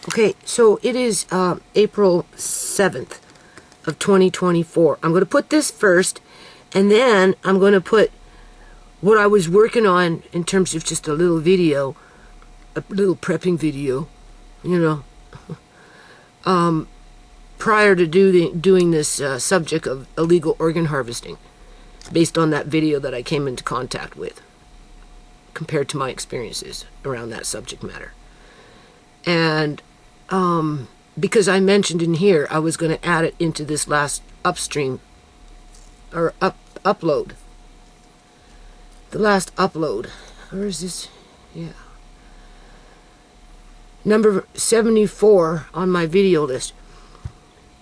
Okay, so it is April 7th of 2024. I'm going to put this first, and then I'm going to put what I was working on in terms of just a little video, a little prepping video, you know, prior to doing this subject of illegal organ harvesting, based on that video that I came into contact with, compared to my experiences around that subject matter. And because I mentioned in here I was going to add it into this last upstream, or upload. The last upload. Where is this? Yeah. Number 74 on my video list.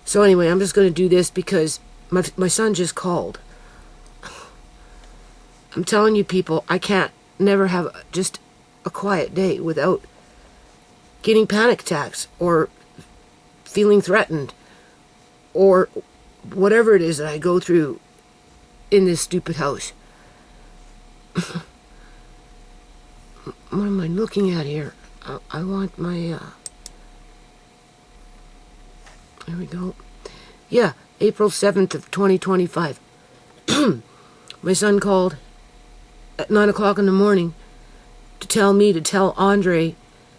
So anyway, I'm just going to do this because my son just called. I'm telling you people, I can't never have just a quiet day without getting panic attacks or feeling threatened or whatever it is that I go through in this stupid house. What am I looking at here? I want my, there we go. Yeah, April 7th of 2025. My son called at 9 o'clock in the morning to tell Andre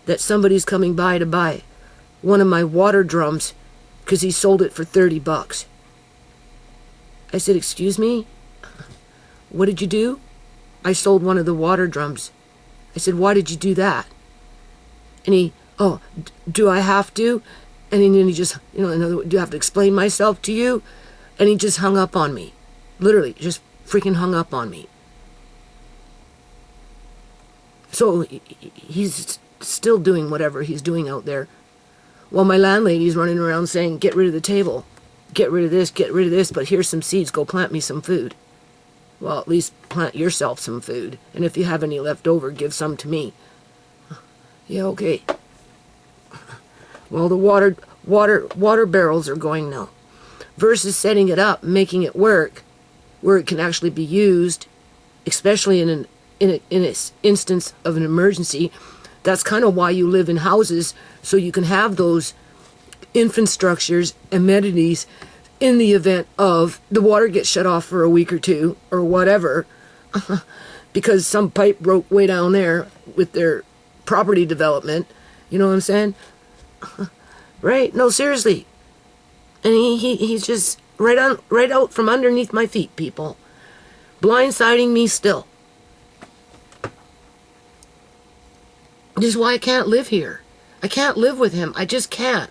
that somebody's coming by to buy one of my water drums because he sold it for $30. I said, excuse me? What did you do? I sold one of the water drums. I said, why did you do that? And he, oh, do I have to? And then he just, you know, in other words, do I have to explain myself to you? And he just hung up on me. Literally, just freaking hung up on me. So he's still doing whatever he's doing out there, while my landlady's running around saying, get rid of the table, get rid of this, but here's some seeds, go plant me some food. Well, at least plant yourself some food, and if you have any left over, give some to me. Yeah, okay. Well, the water barrels are going now, versus setting it up, making it work, where it can actually be used, especially in an instance of an emergency. That's kind of why you live in houses, so you can have those infrastructures, amenities, in the event of the water gets shut off for a week or two, or whatever, because some pipe broke way down there with their property development. You know what I'm saying? Right? No, seriously. And he's just right out from underneath my feet, people. Blindsiding me still. This is why I can't live here. I can't live with him. I just can't.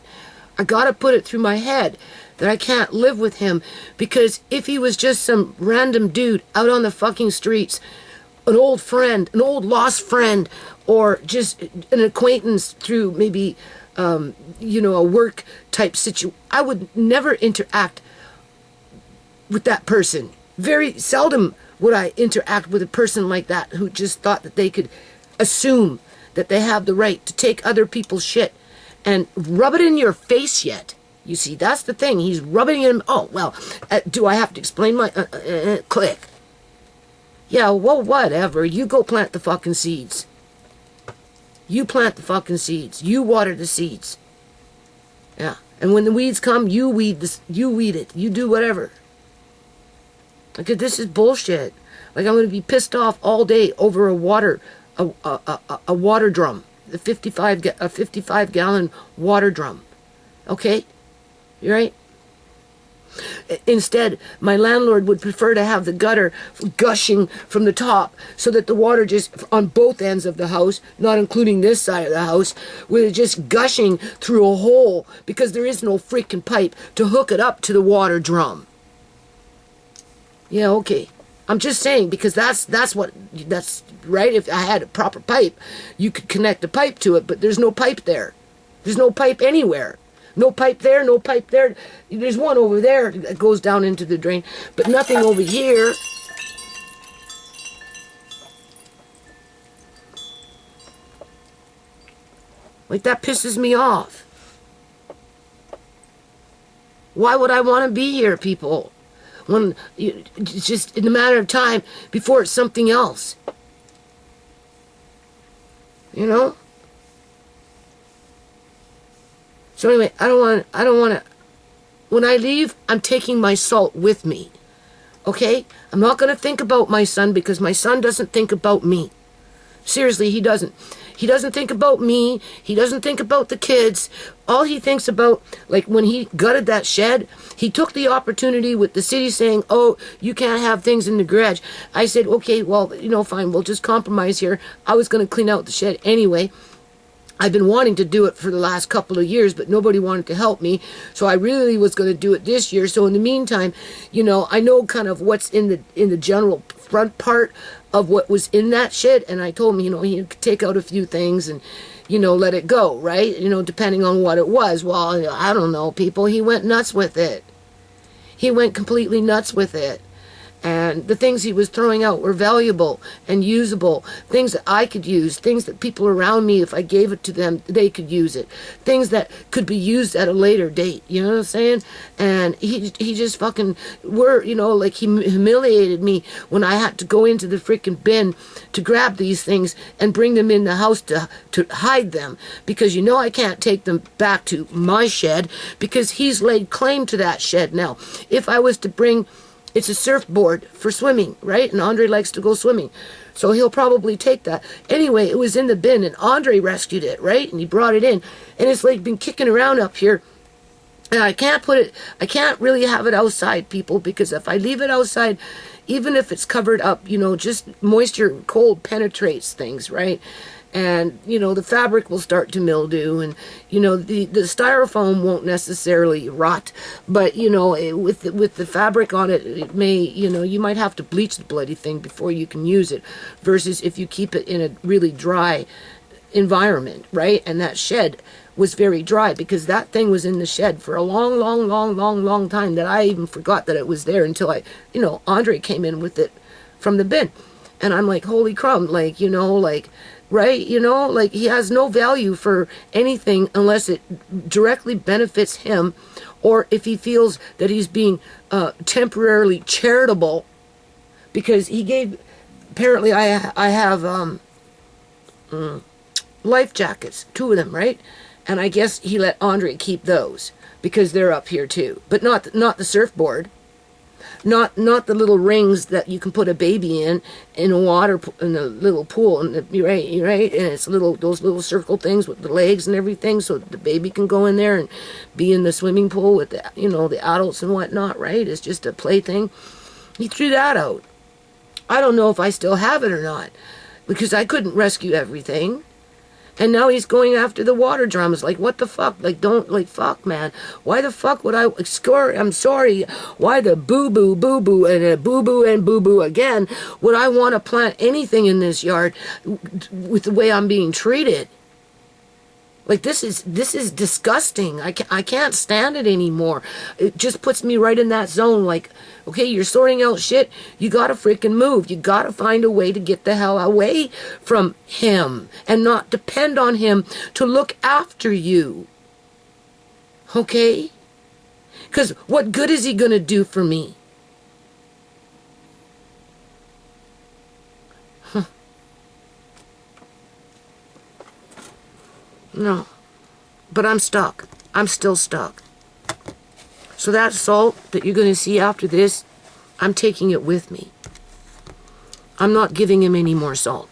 I gotta put it through my head that I can't live with him, because if he was just some random dude out on the fucking streets, an old friend, an old lost friend, or just an acquaintance through maybe, you know, a work type situation, I would never interact with that person. Very seldom would I interact with a person like that who just thought that they could assume that they have the right to take other people's shit and rub it in your face yet. You see, that's the thing. He's rubbing it in. Oh, well, do I have to explain my... click. Yeah, well, whatever. You go plant the fucking seeds. You plant the fucking seeds. You water the seeds. Yeah. And when the weeds come, you weed this. You weed it. You do whatever. Like, this is bullshit. Like, I'm going to be pissed off all day over a water drum, a 55 gallon water drum. Okay, you right? Instead, my landlord would prefer to have the gutter gushing from the top, so that the water just on both ends of the house, not including this side of the house, with it just gushing through a hole, because there is no freaking pipe to hook it up to the water drum. Yeah, okay. I'm just saying, because that's right. If I had a proper pipe, you could connect the pipe to it, but there's no pipe there. There's no pipe anywhere. No pipe there, no pipe there. There's one over there that goes down into the drain, but nothing over here. Like, that pisses me off. Why would I want to be here, people? When it's just in a matter of time before it's something else. You know? So anyway, I don't want to, when I leave, I'm taking my salt with me. Okay? I'm not going to think about my son because my son doesn't think about me. Seriously, he doesn't. He doesn't think about me. He doesn't think about the kids. All he thinks about, like when he gutted that shed, he took the opportunity with the city saying, oh, you can't have things in the garage. I said, okay, well, you know, fine, we'll just compromise here. I was going to clean out the shed anyway. I've been wanting to do it for the last couple of years, but nobody wanted to help me. So I really was going to do it this year. So in the meantime, you know, I know kind of what's in the general front part of what was in that shed. And I told him, you know, he could take out a few things and, you know, let it go, right? You know, depending on what it was. Well, I don't know, people. He went nuts with it. He went completely nuts with it. And the things he was throwing out were valuable and usable. Things that I could use. Things that people around me, if I gave it to them, they could use it. Things that could be used at a later date. You know what I'm saying? And he just fucking you know, like he humiliated me when I had to go into the freaking bin to grab these things and bring them in the house to hide them. Because you know I can't take them back to my shed because he's laid claim to that shed now. If I was to bring... It's a surfboard for swimming, right? And Andre likes to go swimming. So he'll probably take that. Anyway, it was in the bin and Andre rescued it, right? And he brought it in. And it's like been kicking around up here. And I can't really have it outside, people, because if I leave it outside, even if it's covered up, you know, just moisture, cold penetrates things, right? And, you know, the fabric will start to mildew and, you know, the styrofoam won't necessarily rot, but, you know, with the fabric on it, it may, you know, you might have to bleach the bloody thing before you can use it versus if you keep it in a really dry environment, right? And that shed was very dry because that thing was in the shed for a long time that I even forgot that it was there until you know, Andre came in with it from the bin. And I'm like, holy crumb, like, you know, like... Right? You know, like he has no value for anything unless it directly benefits him or if he feels that he's being temporarily charitable because he gave, apparently I have life jackets, 2 of them, right? And I guess he let Andre keep those because they're up here too, but not the surfboard. Not the little rings that you can put a baby in a little pool, and you're right, and it's those little circle things with the legs and everything, so the baby can go in there and be in the swimming pool with the, you know, the adults and whatnot, right? It's just a plaything. He threw that out. I don't know if I still have it or not, because I couldn't rescue everything. And now he's going after the water drums. Like, what the fuck? Like, fuck, man. Why the fuck would I score? I'm sorry. Why the boo-boo, boo-boo, and boo-boo and boo-boo again would I want to plant anything in this yard with the way I'm being treated? Like, this is disgusting. I can't stand it anymore. It just puts me right in that zone. Like, okay, you're sorting out shit. You gotta freaking move. You gotta find a way to get the hell away from him and not depend on him to look after you. Okay? Because what good is he gonna do for me? No. But I'm stuck. I'm still stuck. So that salt that you're going to see after this, I'm taking it with me. I'm not giving him any more salt.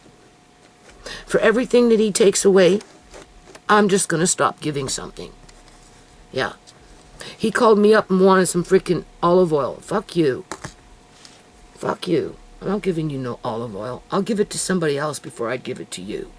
For everything that he takes away, I'm just going to stop giving something. Yeah. He called me up and wanted some freaking olive oil. Fuck you. Fuck you. I'm not giving you no olive oil. I'll give it to somebody else before I'd give it to you.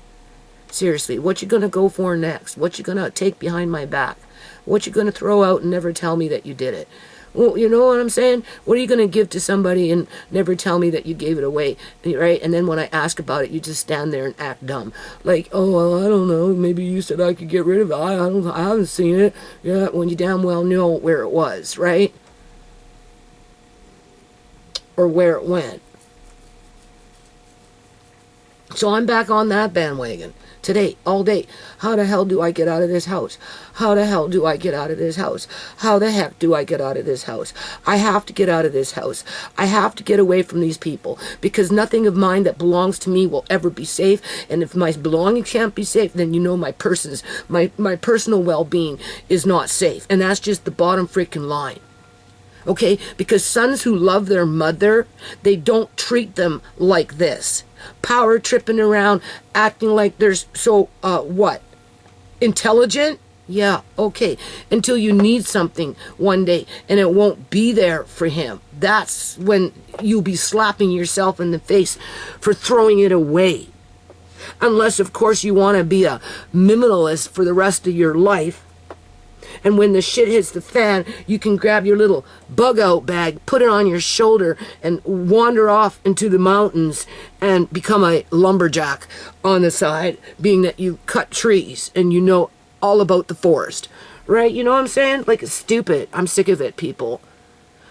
Seriously, what you gonna go for next? What you gonna take behind my back? What you gonna throw out and never tell me that you did it? Well, you know what I'm saying? What are you gonna give to somebody and never tell me that you gave it away, right? And then when I ask about it, you just stand there and act dumb. Like, oh, well, I don't know. Maybe you said I could get rid of it. I haven't seen it. Yeah, when you damn well know where it was, right? Or where it went. So I'm back on that bandwagon today, all day. How the hell do I get out of this house? How the hell do I get out of this house? How the heck do I get out of this house? I have to get out of this house. I have to get away from these people, because nothing of mine that belongs to me will ever be safe. And if my belongings can't be safe, then you know my personal well-being is not safe. And that's just the bottom freaking line. Okay, because sons who love their mother, they don't treat them like this. Power tripping around, acting like they're so, intelligent? Yeah, okay. Until you need something one day and it won't be there for him. That's when you'll be slapping yourself in the face for throwing it away. Unless, of course, you want to be a minimalist for the rest of your life. And when the shit hits the fan, you can grab your little bug out bag, put it on your shoulder, and wander off into the mountains and become a lumberjack on the side, being that you cut trees and you know all about the forest. Right? You know what I'm saying? Like, it's stupid. I'm sick of it, people.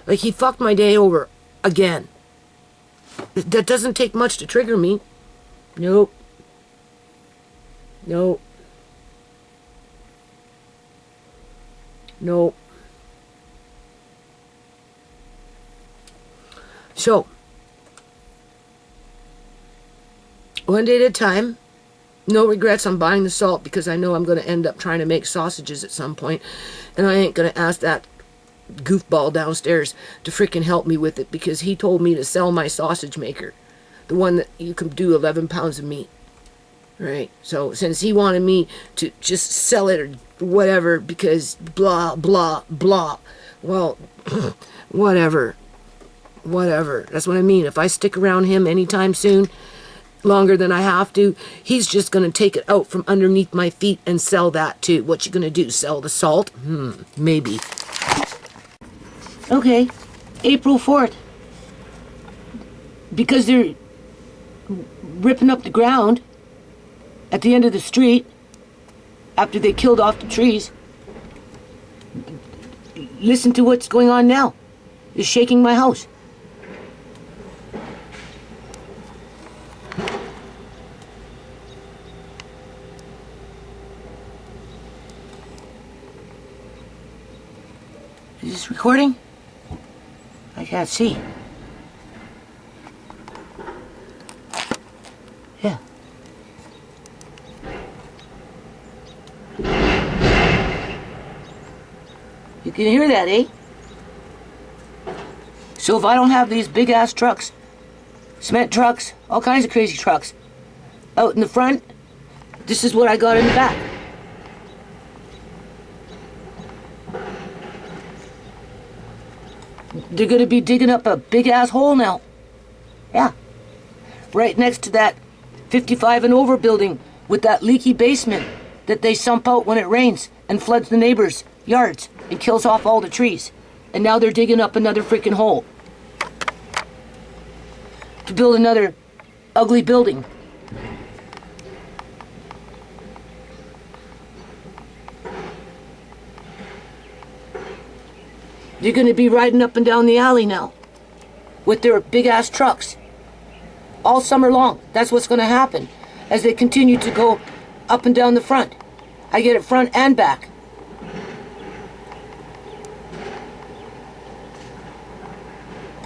Like, he fucked my day over again. That doesn't take much to trigger me. Nope. Nope. No. So, one day at a time. No regrets on buying the salt, because I know I'm going to end up trying to make sausages at some point, and I ain't going to ask that goofball downstairs to freaking help me with it, because he told me to sell my sausage maker, the one that you can do 11 pounds of meat. Right? So since he wanted me to just sell it or whatever, because blah, blah, blah, well, whatever. That's what I mean. If I stick around him anytime soon, longer than I have to, he's just going to take it out from underneath my feet and sell that too. What you going to do? Sell the salt? Maybe. Okay, April 4th. Because they're ripping up the ground at the end of the street after they killed off the trees. Listen to what's going on now. It's shaking my house. Is this recording? I can't see. Yeah. You can hear that, eh? So if I don't have these big ass trucks, cement trucks, all kinds of crazy trucks, out in the front, this is what I got in the back. They're gonna be digging up a big ass hole now. Yeah. Right next to that 55 and over building with that leaky basement that they sump out when it rains and floods the neighbors' yards and kills off all the trees. And now they're digging up another freaking hole to build another ugly building. They're going to be riding up and down the alley now with their big-ass trucks all summer long. That's what's going to happen as they continue to go up and down the front. I get it front and back.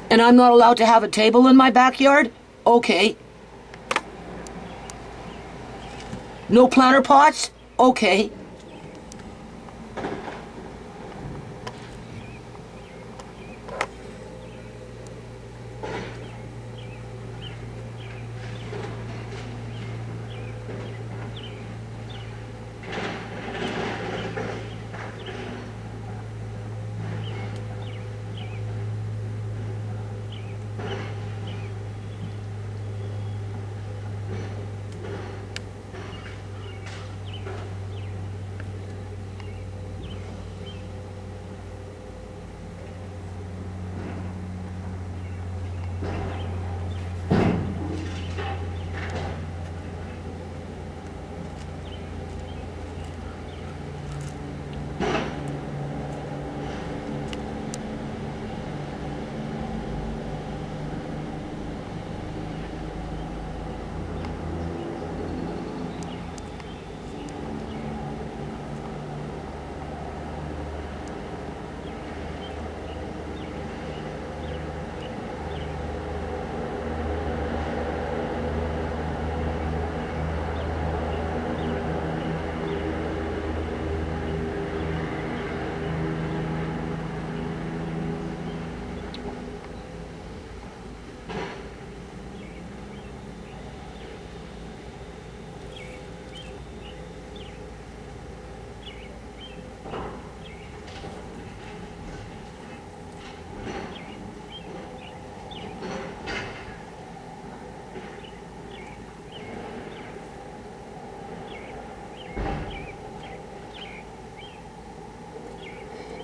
And I'm not allowed to have a table in my backyard? Okay. No planter pots? Okay.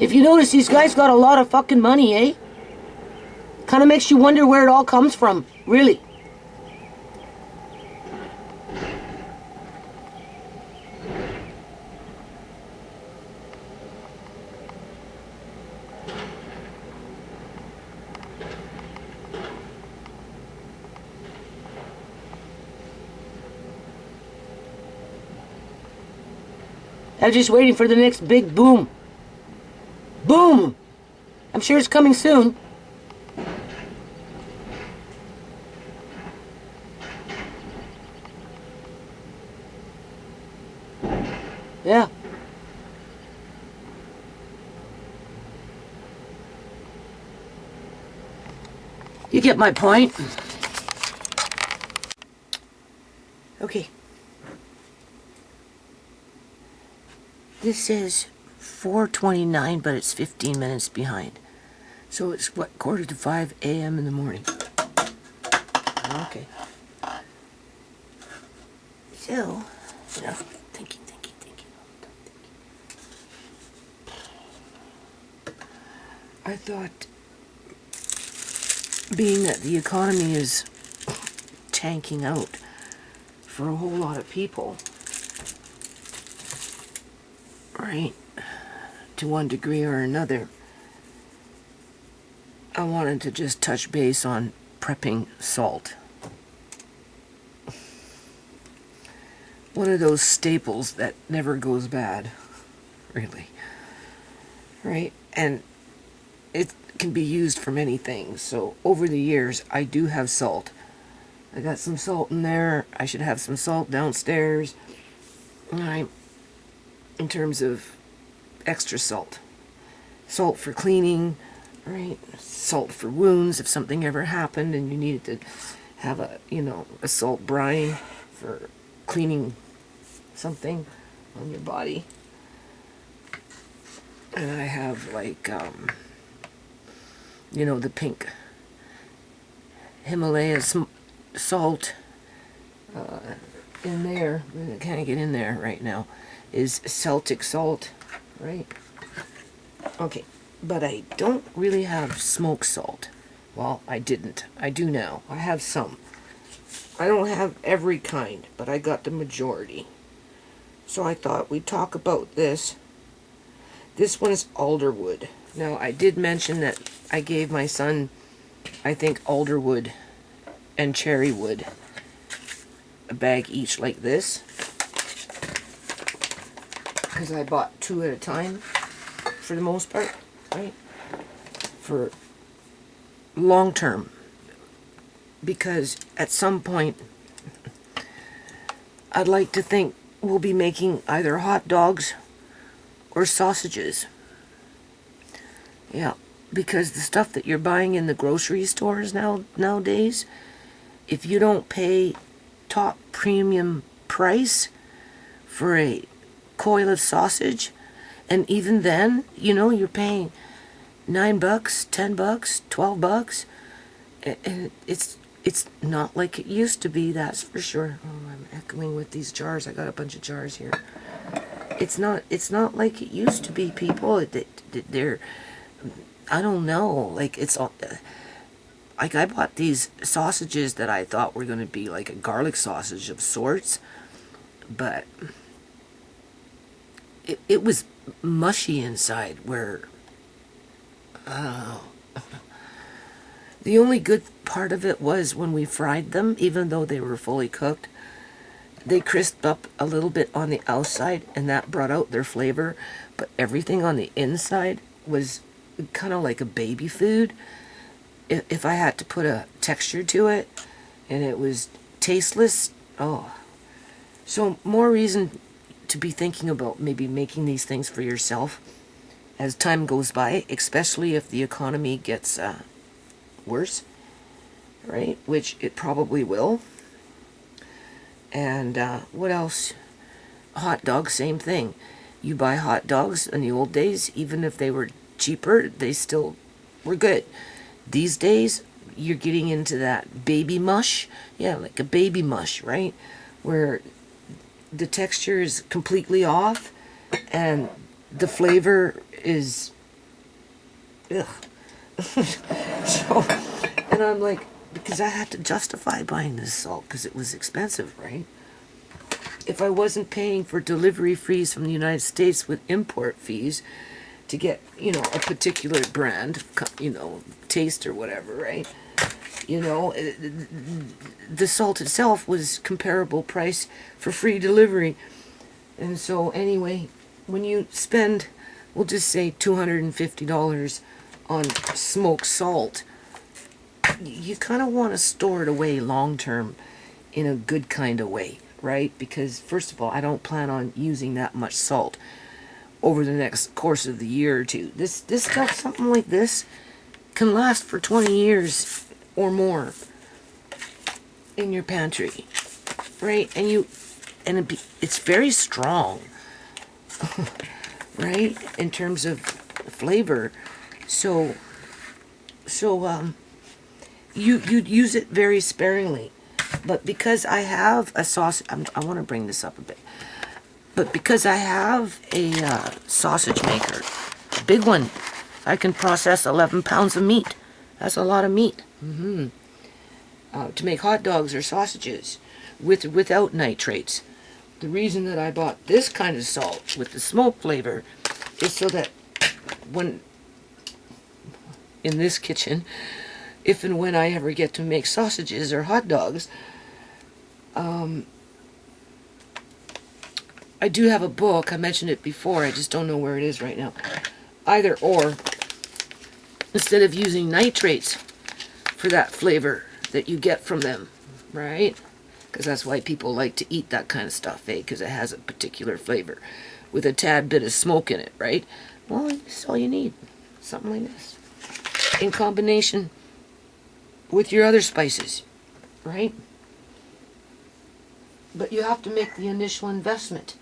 If you notice, these guys got a lot of fucking money, eh? Kind of makes you wonder where it all comes from, really. I'm just waiting for the next big boom. Boom! I'm sure it's coming soon. Yeah. You get my point. Okay. This says 4:29, but it's 15 minutes behind. So it's what, 4:45 a.m. in the morning. Okay. So, thinking. I thought, being that the economy is tanking out for a whole lot of people, right, to one degree or another, I wanted to just touch base on prepping salt. One of those staples that never goes bad, really, right? And it can be used for many things. So over the years, I do have salt. I got some salt in there. I should have some salt downstairs. All right. In terms of extra salt. Salt for cleaning, right? Salt for wounds if something ever happened and you needed to have a salt brine for cleaning something on your body. And I have like the pink Himalaya salt in there. I can't get in there right now. Is Celtic salt, right? Okay, but I don't really have smoke salt. Well, I didn't. I do now. I have some. I don't have every kind, but I got the majority. So I thought we'd talk about this. This one is alderwood. Now, I did mention that I gave my son, I think, alderwood and cherry wood, a bag each like this, because I bought 2 at a time for the most part, right? For long term, because at some point I'd like to think we'll be making either hot dogs or sausages. Yeah, because the stuff that you're buying in the grocery stores nowadays, if you don't pay top premium price for a coil of sausage, and even then, you're paying $9, $10, $12, and it's not like it used to be, that's for sure. Oh, I'm echoing with these jars. I got a bunch of jars here. It's not like it used to be, people. They're, I don't know, like it's all, like I bought these sausages that I thought were going to be like a garlic sausage of sorts, but it was mushy inside, where, the only good part of it was when we fried them, even though they were fully cooked, they crisped up a little bit on the outside, and that brought out their flavor, but everything on the inside was kind of like a baby food. If I had to put a texture to it, and it was tasteless, oh. So more reason to be thinking about maybe making these things for yourself as time goes by, especially if the economy gets worse, right? Which it probably will. And what else? Hot dogs, same thing. You buy hot dogs in the old days, even if they were cheaper, they still were good. These days, you're getting into that baby mush. Yeah, like a baby mush, right? Where the texture is completely off and the flavor is ugh. So, and I'm like, because I had to justify buying this salt because it was expensive, right? If I wasn't paying for delivery fees from the United States with import fees to get, a particular brand, taste or whatever, right? The salt itself was comparable price for free delivery. And so anyway, when you spend, we'll just say $250 on smoked salt, you kind of want to store it away long term in a good kind of way, right? Because first of all, I don't plan on using that much salt over the next course of the year or two. This stuff, something like this, can last for 20 years or more in your pantry, right? It's very strong, right? In terms of flavor. So you'd use it very sparingly. But because I have a sausage, I want to bring this up a bit. But because I have a sausage maker, a big one, I can process 11 pounds of meat. That's a lot of meat. To make hot dogs or sausages without nitrates. The reason that I bought this kind of salt with the smoke flavor is so that when, in this kitchen, if and when I ever get to make sausages or hot dogs, I do have a book. I mentioned it before. I just don't know where it is right now. Either or, instead of using nitrates for that flavor that you get from them, right? Because that's why people like to eat that kind of stuff, because it has a particular flavor with a tad bit of smoke in it, right? Well, that's all you need. Something like this. In combination with your other spices, right? But you have to make the initial investment.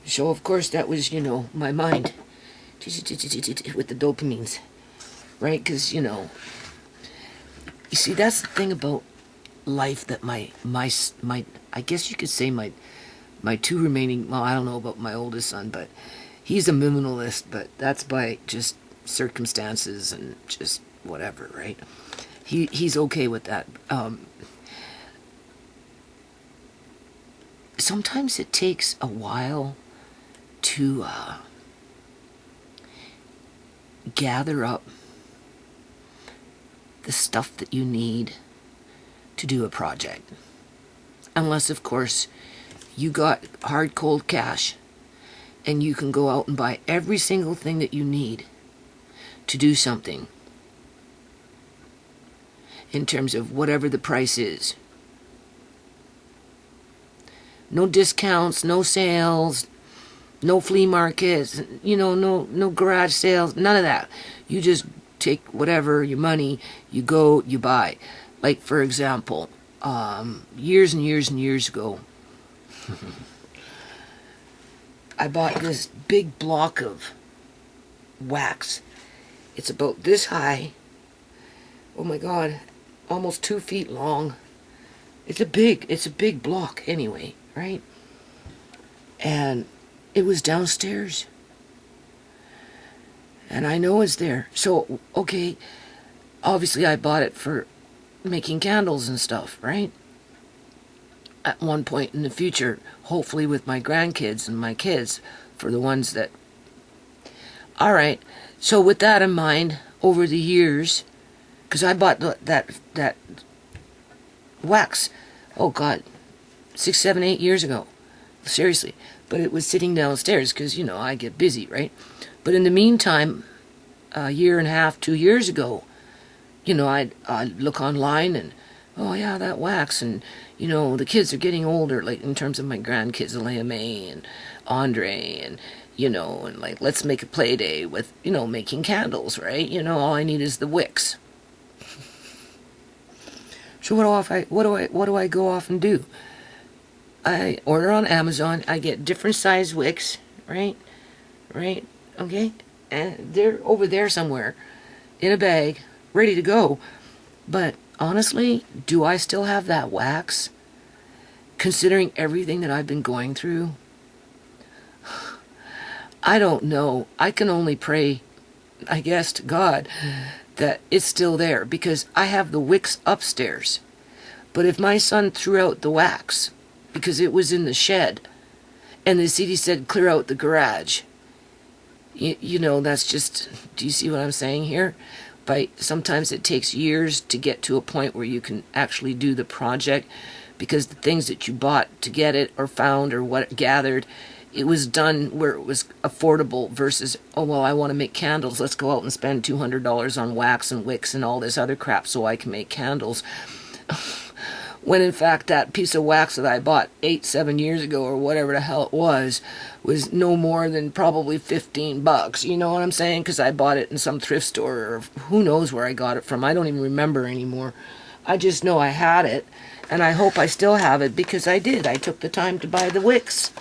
So, of course, that was, my mind with the dopamines, right? Because, you see, that's the thing about life that my I guess you could say my two remaining, well, I don't know about my oldest son, but he's a minimalist, but that's by just circumstances and just whatever, right? He's okay with that. Sometimes it takes a while to gather up the stuff that you need to do a project. Unless, of course, you got hard, cold cash and you can go out and buy every single thing that you need to do something in terms of whatever the price is. No discounts, no sales, no flea markets, no garage sales, none of that. You just take whatever, your money, you go, you buy. Like, for example, years and years and years ago, I bought this big block of wax. It's about this high. Oh my God, almost 2 feet long. It's a big block anyway, right? And it was downstairs. And I know it's there. So, okay, obviously I bought it for making candles and stuff, right? At one point in the future, hopefully with my grandkids and my kids, for the ones that... Alright, so with that in mind, over the years, because I bought that wax, oh God, 6, 7, 8 years ago. Seriously. But it was sitting downstairs because, I get busy, right? But in the meantime, a year and a half, 2 years ago, I'd look online and, oh yeah, that wax. And, the kids are getting older, like in terms of my grandkids, Alea May and Andre, and, and like, let's make a play day with, making candles, right? All I need is the wicks. So what do I go off and do? I order on Amazon. I get different size wicks, right? Okay? And they're over there somewhere in a bag, ready to go. But honestly, do I still have that wax? Considering everything that I've been going through? I don't know. I can only pray, I guess, to God that it's still there, because I have the wicks upstairs. But if my son threw out the wax because it was in the shed and the city said clear out the garage, you know, that's just, do you see what I'm saying here? Sometimes it takes years to get to a point where you can actually do the project, because the things that you bought to get it or found or what gathered, it was done where it was affordable versus, oh, well, I want to make candles. Let's go out and spend $200 on wax and wicks and all this other crap so I can make candles. When in fact that piece of wax that I bought 7 years ago or whatever the hell it was no more than probably $15. You know what I'm saying? Because I bought it in some thrift store, or who knows where I got it from. I don't even remember anymore. I just know I had it, and I hope I still have it, because I did. I took the time to buy the wicks.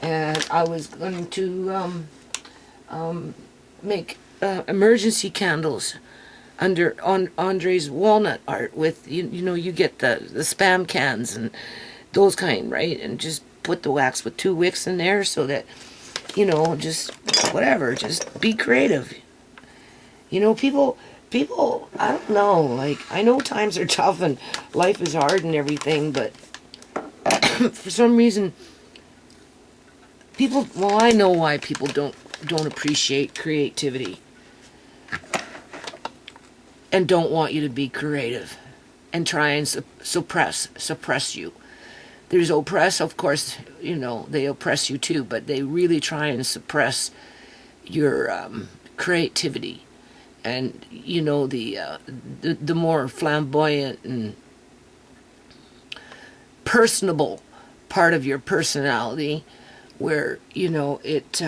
And I was going to make emergency candles under Andre's walnut art with, you know, you get the spam cans and those kind, right? And just put the wax with 2 wicks in there so that, you know, just whatever, just be creative. You know, people, I don't know, like, I know times are tough and life is hard and everything, but for some reason, people, well, I know why people don't appreciate creativity and don't want you to be creative and try and suppress you. There's oppress, of course, you know, they oppress you too, but they really try and suppress your creativity. And, you know, the more flamboyant and personable part of your personality, where, you know, it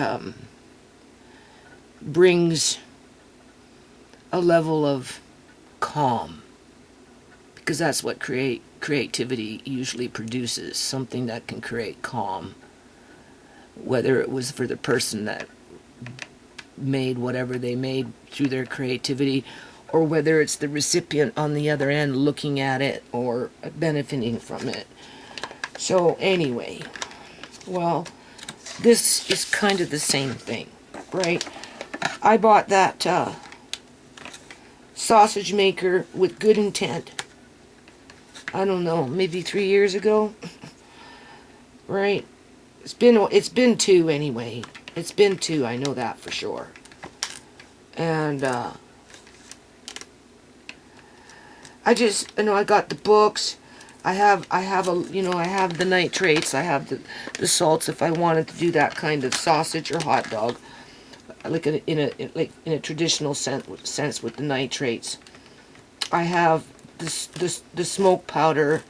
brings a level of calm, because that's what creativity usually produces, something that can create calm, whether it was for the person that made whatever they made through their creativity, or whether it's the recipient on the other end looking at it or benefiting from it. So anyway, well, this is kind of the same thing, right? I bought that sausage maker with good intent, I don't know, maybe 3 years ago, right? It's been 2 anyway. It's been 2, I know that for sure. And I just, you know, I got the books. I have the nitrates. I have the salts if I wanted to do that kind of sausage or hot dog, like in a traditional sense with the nitrates. I have the smoke powder.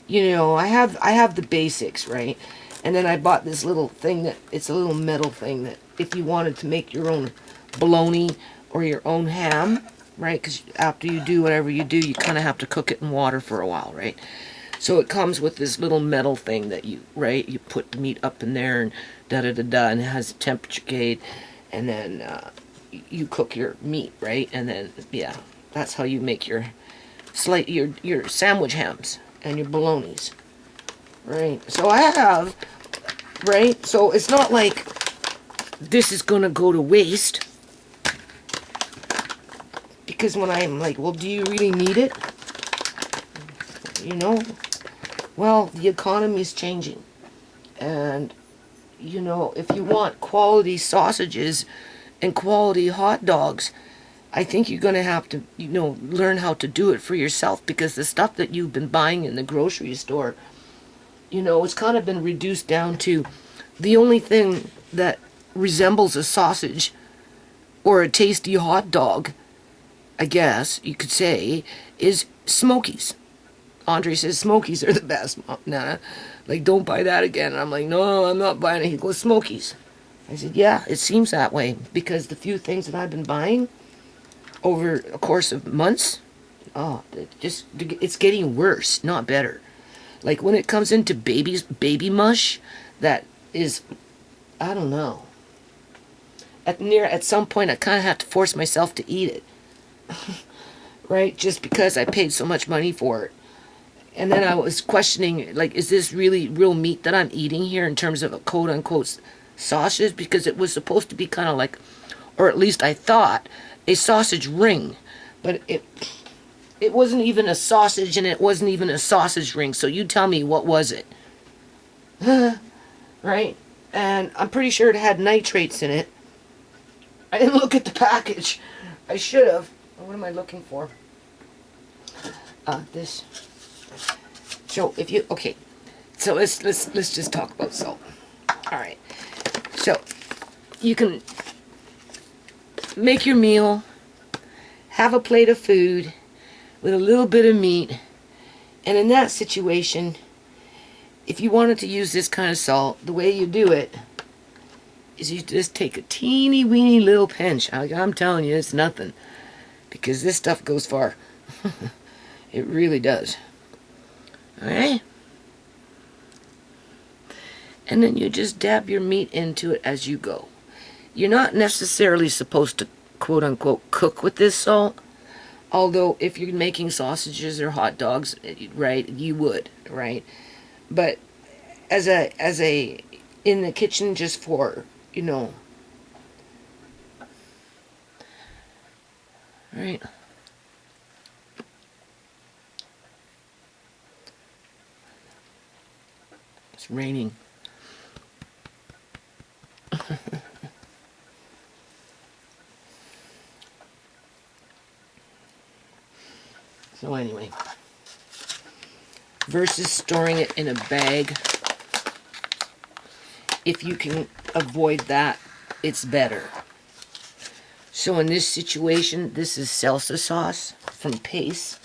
You know, I have the basics, right? And then I bought this little thing that, it's a little metal thing that if you wanted to make your own bologna or your own ham, right? Because after you do whatever you do, you kind of have to cook it in water for a while, right? So it comes with this little metal thing that you put the meat up in there and da-da-da-da, and it has a temperature gauge, and then you cook your meat, right? And then, yeah, that's how you make your sandwich hams and your bolognas, right? So I have, right? So it's not like this is gonna go to waste, because when I'm like, well, do you really need it? You know, well, the economy is changing, and you know, if you want quality sausages and quality hot dogs, I think you're going to have to, you know, learn how to do it for yourself, because the stuff that you've been buying in the grocery store, you know, it's kind of been reduced down to the only thing that resembles a sausage or a tasty hot dog, I guess you could say, is Smokies. Andre says Smokies are the best. Nah, like, don't buy that again. And I'm like, no, I'm not buying it. He goes, Smokies. I said, yeah, it seems that way, because the few things that I've been buying over a course of months, oh, it's getting worse, not better. Like, when it comes into baby mush, that is, I don't know. At some point, I kind of have to force myself to eat it, right? Just because I paid so much money for it. And then I was questioning, like, is this really real meat that I'm eating here in terms of a quote-unquote sausage, because it was supposed to be kind of like, or at least I thought, a sausage ring. But it wasn't even a sausage, and it wasn't even a sausage ring. So you tell me, what was it? Right? And I'm pretty sure it had nitrates in it. I didn't look at the package. I should have. What am I looking for? This. So if you, okay. So let's just talk about salt. All right. So you can make your meal, have a plate of food with a little bit of meat, and in that situation, if you wanted to use this kind of salt, the way you do it is you just take a teeny weeny little pinch. I'm telling you, it's nothing, because this stuff goes far. It really does. Alright? And then you just dab your meat into it as you go. You're not necessarily supposed to, quote unquote, cook with this salt. Although if you're making sausages or hot dogs, right, you would, right? But as a in the kitchen, just for, you know, right? It's raining. So anyway, versus storing it in a bag, if you can avoid that, it's better. So in this situation, this is salsa sauce from Pace.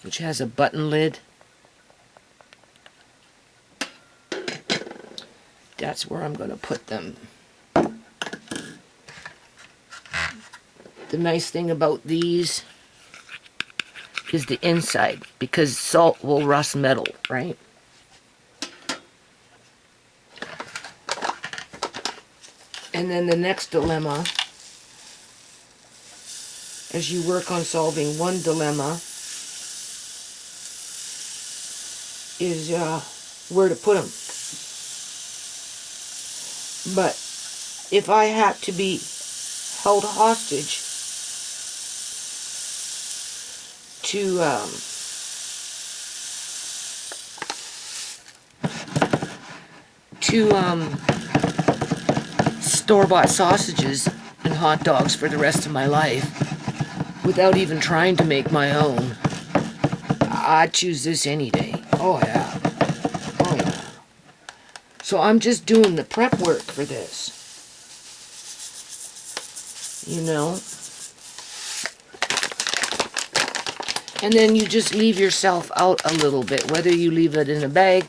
Which has a button lid. That's where I'm going to put them. The nice thing about these is the inside, because salt will rust metal, right? And then the next dilemma, as you work on solving one dilemma, is where to put them. But if I had to be held hostage to store-bought sausages and hot dogs for the rest of my life without even trying to make my own, I'd choose this any day. Oh yeah. Oh yeah. So I'm just doing the prep work for this. You know? And then you just leave yourself out a little bit, whether you leave it in a bag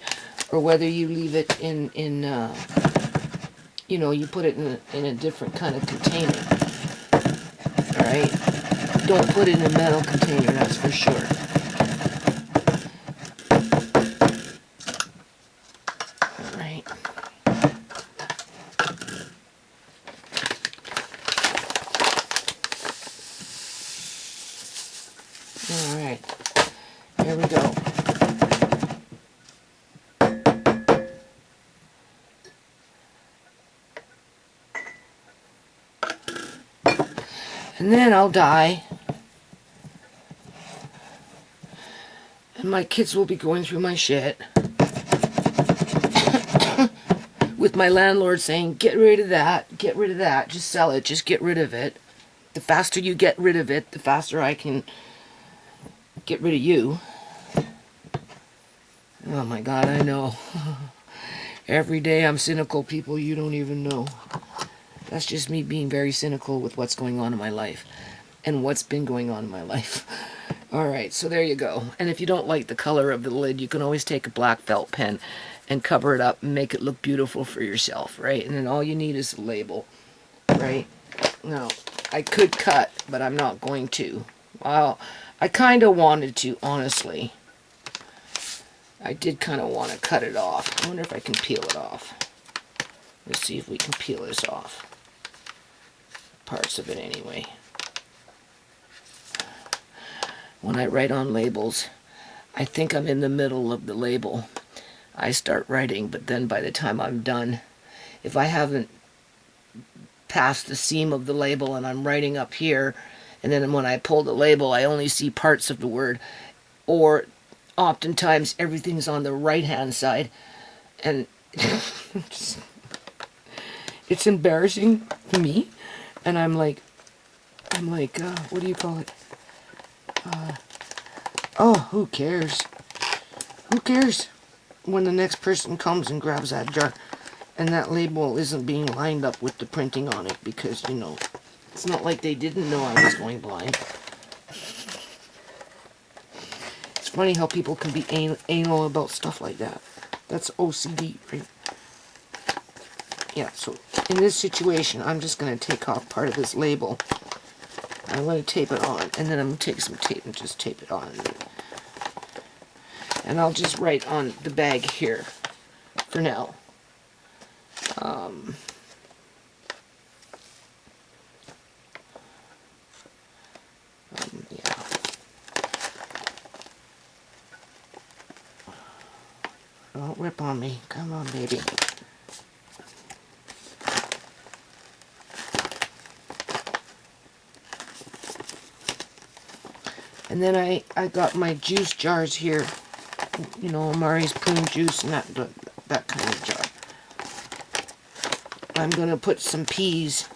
or whether you leave it in you know, you put it in a different kind of container. Alright? Don't put it in a metal container, that's for sure. Alright. Alright. Here we go. And then I'll die. And my kids will be going through my shit. With my landlord saying, get rid of that, just sell it, just get rid of it. The faster you get rid of it, the faster I can get rid of you. Oh my God, I know. Every day I'm cynical, people, you don't even know. That's just me being very cynical with what's going on in my life. And what's been going on in my life. Alright, so there you go. And if you don't like the color of the lid, you can always take a black felt pen and cover it up and make it look beautiful for yourself, right? And then all you need is a label, right? Now, I could cut, but I'm not going to. Well, I kind of wanted to, honestly. I did kind of want to cut it off. I wonder if I can peel it off. Let's see if we can peel this off. Parts of it anyway. When I write on labels, I think I'm in the middle of the label. I start writing, but then by the time I'm done, if I haven't passed the seam of the label and I'm writing up here, and then when I pull the label, I only see parts of the word, or oftentimes everything's on the right-hand side, and it's embarrassing to me, and I'm like, what do you call it? Oh, who cares? Who cares when the next person comes and grabs that jar and that label isn't being lined up with the printing on it, because, you know, it's not like they didn't know I was going blind. It's funny how people can be anal about stuff like that. That's OCD, right? Yeah, so in this situation, I'm just going to take off part of this label. I'm going to tape it on, and then I'm going to take some tape and just tape it on. And I'll just write on the bag here for now. Yeah. Don't rip on me. Come on, baby. And then I got my juice jars here. You know, Amari's prune juice and that kind of jar. I'm going to put some peas,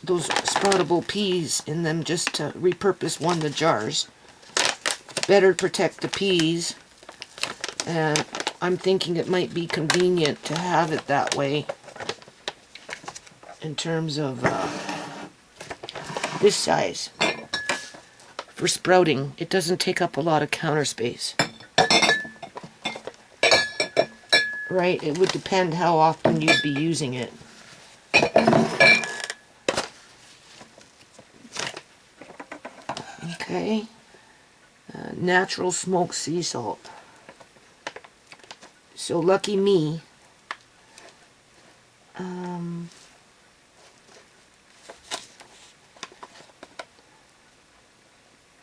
those sproutable peas, in them just to repurpose one of the jars. Better protect the peas. And I'm thinking it might be convenient to have it that way in terms of this size. For sprouting, it doesn't take up a lot of counter space. Right? It would depend how often you'd be using it. Okay. Natural smoked sea salt. So lucky me.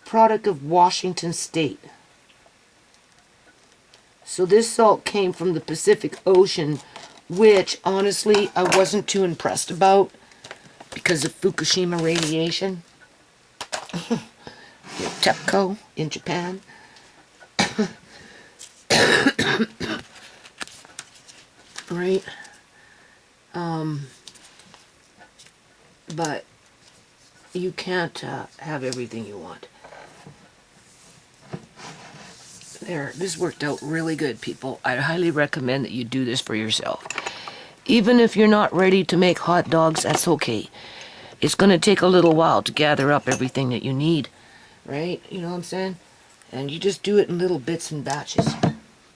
Product of Washington State. So this salt came from the Pacific Ocean, which honestly I wasn't too impressed about because of Fukushima radiation. TEPCO in Japan. Right? But you can't have everything you want. There, this worked out really good, people. I highly recommend that you do this for yourself. Even if you're not ready to make hot dogs, that's okay. It's going to take a little while to gather up everything that you need, right? You know what I'm saying? And you just do it in little bits and batches.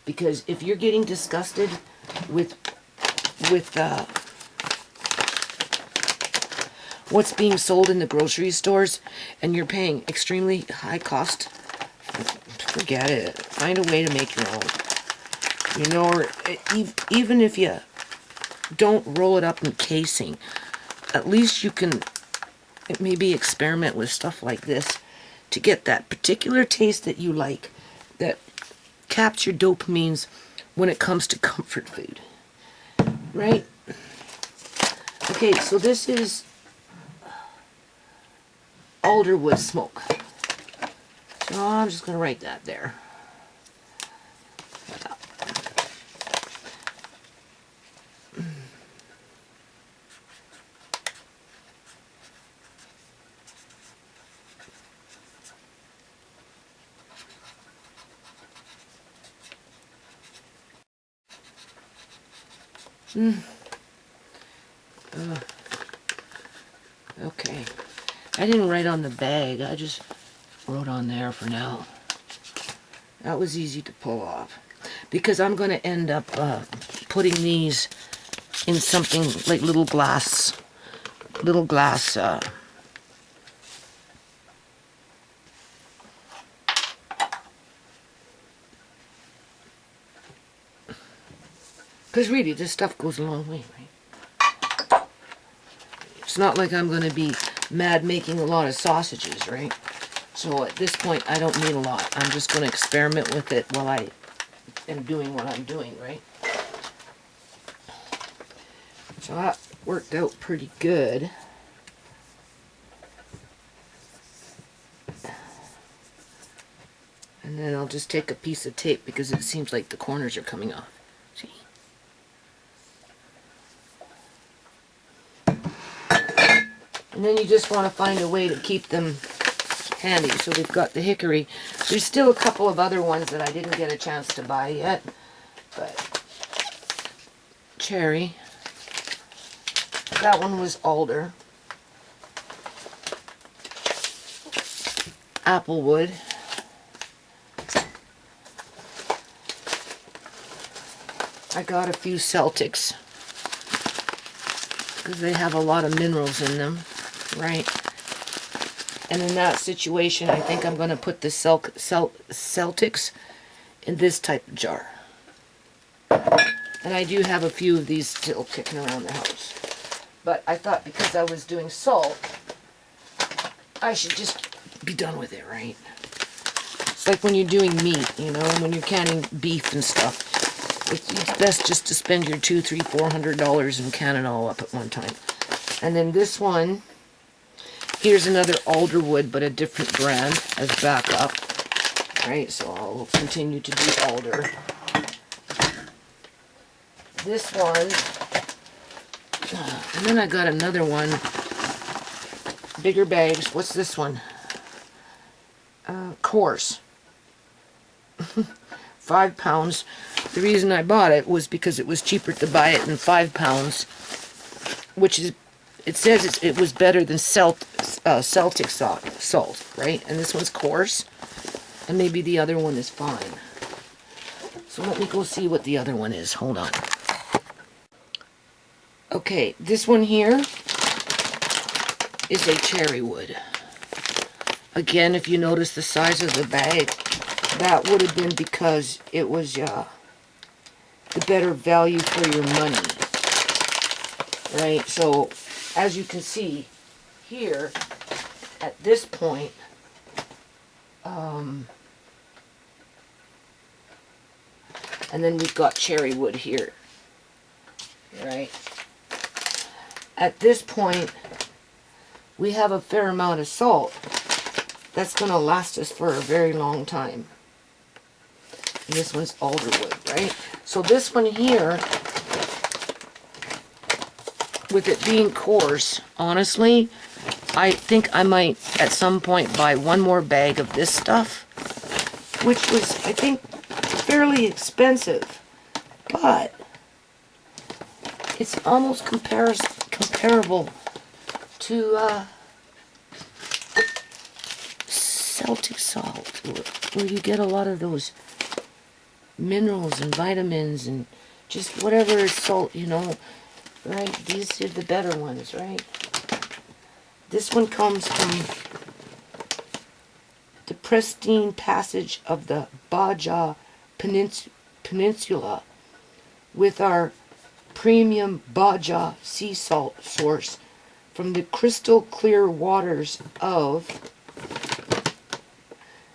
Because if you're getting disgusted with what's being sold in the grocery stores and you're paying extremely high cost, forget it. Find a way to make your own. You know, or even if you don't roll it up in casing, at least you can maybe experiment with stuff like this to get that particular taste that you like, that capture dopamines when it comes to comfort food. Right? Okay, so this is alderwood smoke. So I'm just going to write that there. Okay. I didn't write on the bag. I just wrote on there for now. That was easy to pull off. Because I'm going to end up putting these in something like little glass, because really this stuff goes a long way, right? It's not like I'm going to be mad making a lot of sausages, right? So at this point, I don't need a lot. I'm just going to experiment with it while I am doing what I'm doing, right? So that worked out pretty good. And then I'll just take a piece of tape because it seems like the corners are coming off. See? And then you just want to find a way to keep them handy. So we've got the hickory. There's still a couple of other ones that I didn't get a chance to buy yet. But cherry. That one was alder. Applewood. I got a few Celtics because they have a lot of minerals in them, right? And in that situation, I think I'm going to put the Celtics in this type of jar. And I do have a few of these still kicking around the house. But I thought because I was doing salt, I should just be done with it, right? It's like when you're doing meat, you know, when you're canning beef and stuff. It's best just to spend your $200, $300, $400 and can it all up at one time. And then this one, here's another alderwood, but a different brand as backup. Right, so I'll continue to do alder. This one, and then I got another one, bigger bags. What's this one? Coarse. 5 pounds. The reason I bought it was because it was cheaper to buy it in 5 pounds, which is, it says it was better than Celtic salt, right? And this one's coarse, and maybe the other one is fine. So let me go see what the other one is. Hold on. Okay, this one here is a cherry wood. Again, if you notice the size of the bag, that would have been because it was the better value for your money. Right? So, as you can see here, at this point, and then we've got cherry wood here. Right? At this point, we have a fair amount of salt that's going to last us for a very long time. And this one's alderwood, right? So this one here, with it being coarse, honestly, I think I might at some point buy one more bag of this stuff, which was, I think, fairly expensive, but it's almost comparable to Celtic salt, where you get a lot of those minerals and vitamins and just whatever is salt, you know, right? These are the better ones, right? This one comes from the pristine passage of the Baja Peninsula with our premium Baja sea salt source from the crystal clear waters of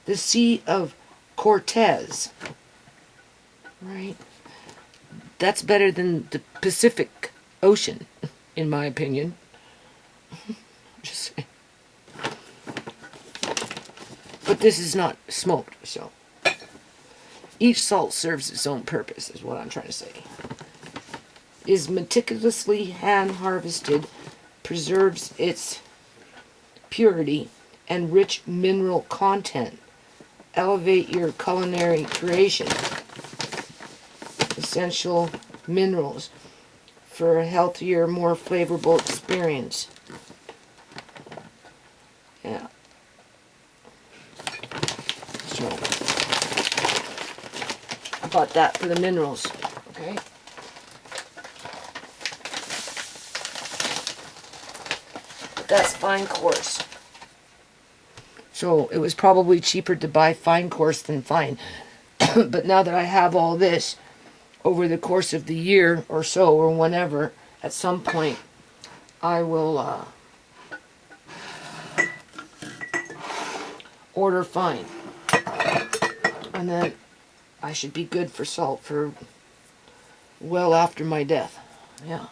the Sea of Cortez. Right? That's better than the Pacific Ocean, in my opinion. Just saying. But this is not smoked, so. Each salt serves its own purpose, is what I'm trying to say. Is meticulously hand harvested, preserves its purity and rich mineral content. Elevate your culinary creation. Essential minerals for a healthier, more flavorful experience. Yeah. So, I bought that for the minerals. Okay. But that's fine coarse. So it was probably cheaper to buy fine coarse than fine. But now that I have all this, over the course of the year or so, or whenever, at some point, I will order fine. And then I should be good for salt for well after my death. Yeah.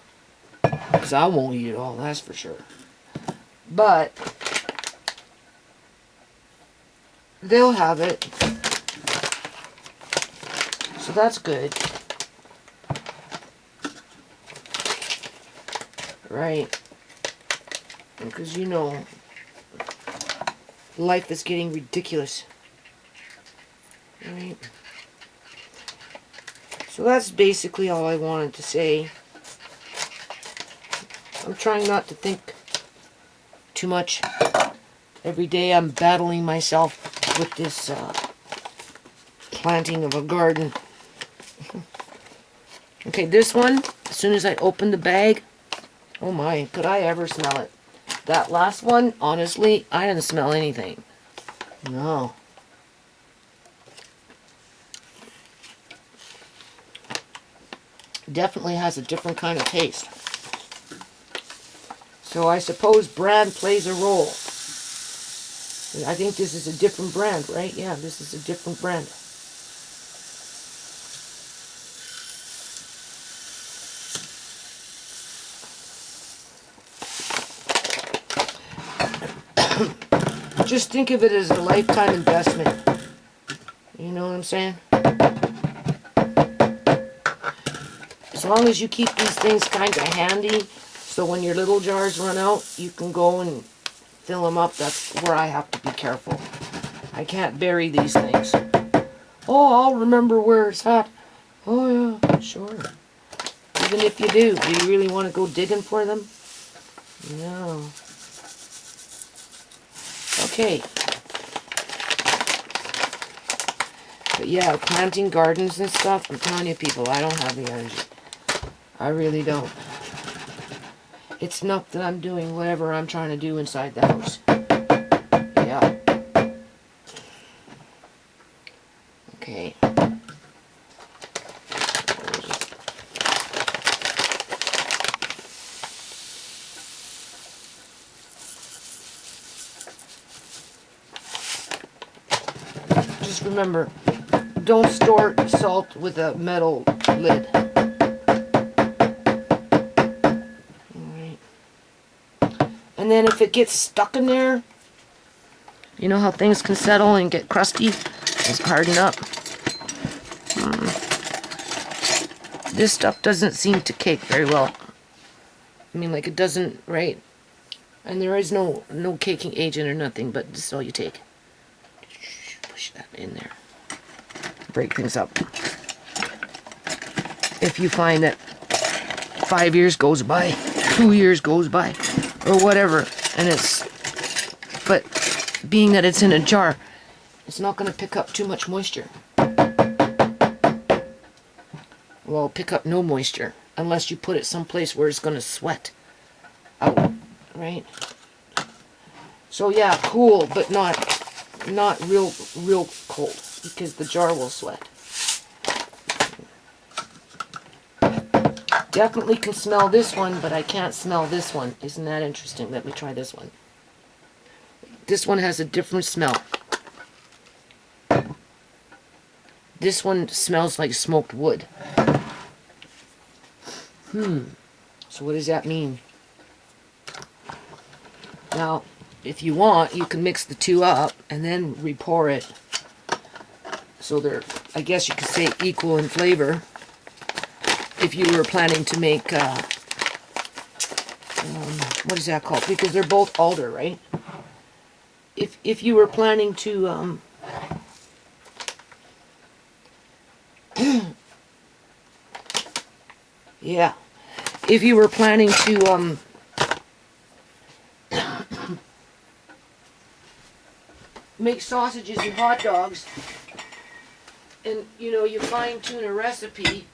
Because I won't eat it all, that's for sure. But they'll have it. So that's good. Right? Because you know, life is getting ridiculous. Right? So that's basically all I wanted to say. I'm trying not to think too much. Every day I'm battling myself with this planting of a garden. Okay, this one, as soon as I open the bag, oh my, could I ever smell it? That last one, honestly, I didn't smell anything. No. Definitely has a different kind of taste. So I suppose brand plays a role. I think this is a different brand, right? Yeah, this is a different brand. Just think of it as a lifetime investment. You know what I'm saying? As long as you keep these things kind of handy, so when your little jars run out, you can go and fill them up. That's where I have to be careful. I can't bury these things. Oh, I'll remember where it's at. Oh yeah, sure. Even if you do you really want to go digging for them? No. Okay. But yeah, planting gardens and stuff, I'm telling you people, I don't have the energy. I really don't. It's not that I'm doing whatever I'm trying to do inside the house. Yeah. Okay. Just remember, don't store salt with a metal lid. And then if it gets stuck in there, you know how things can settle and get crusty? Just harden up. This stuff doesn't seem to cake very well. I mean, like it doesn't, right? And there is no caking agent or nothing, but this is all you take. Push that in there. Break things up. If you find that 5 years goes by, 2 years goes by, or whatever, and but being that it's in a jar, it's not going to pick up too much moisture. Well, pick up no moisture, unless you put it someplace where it's going to sweat out, right? So yeah, cool, but not real cold, because the jar will sweat. Definitely can smell this one, but I can't smell this one. Isn't that interesting? Let me try this one. This one has a different smell. This one smells like smoked wood. So what does that mean? Now, if you want, you can mix the two up and then re-pour it. So they're, I guess you could say, equal in flavor. If you were planning to make, what is that called? Because they're both alder, right? If you were planning to, yeah. If you were planning to, make sausages and hot dogs, and, you know, you fine-tune a recipe,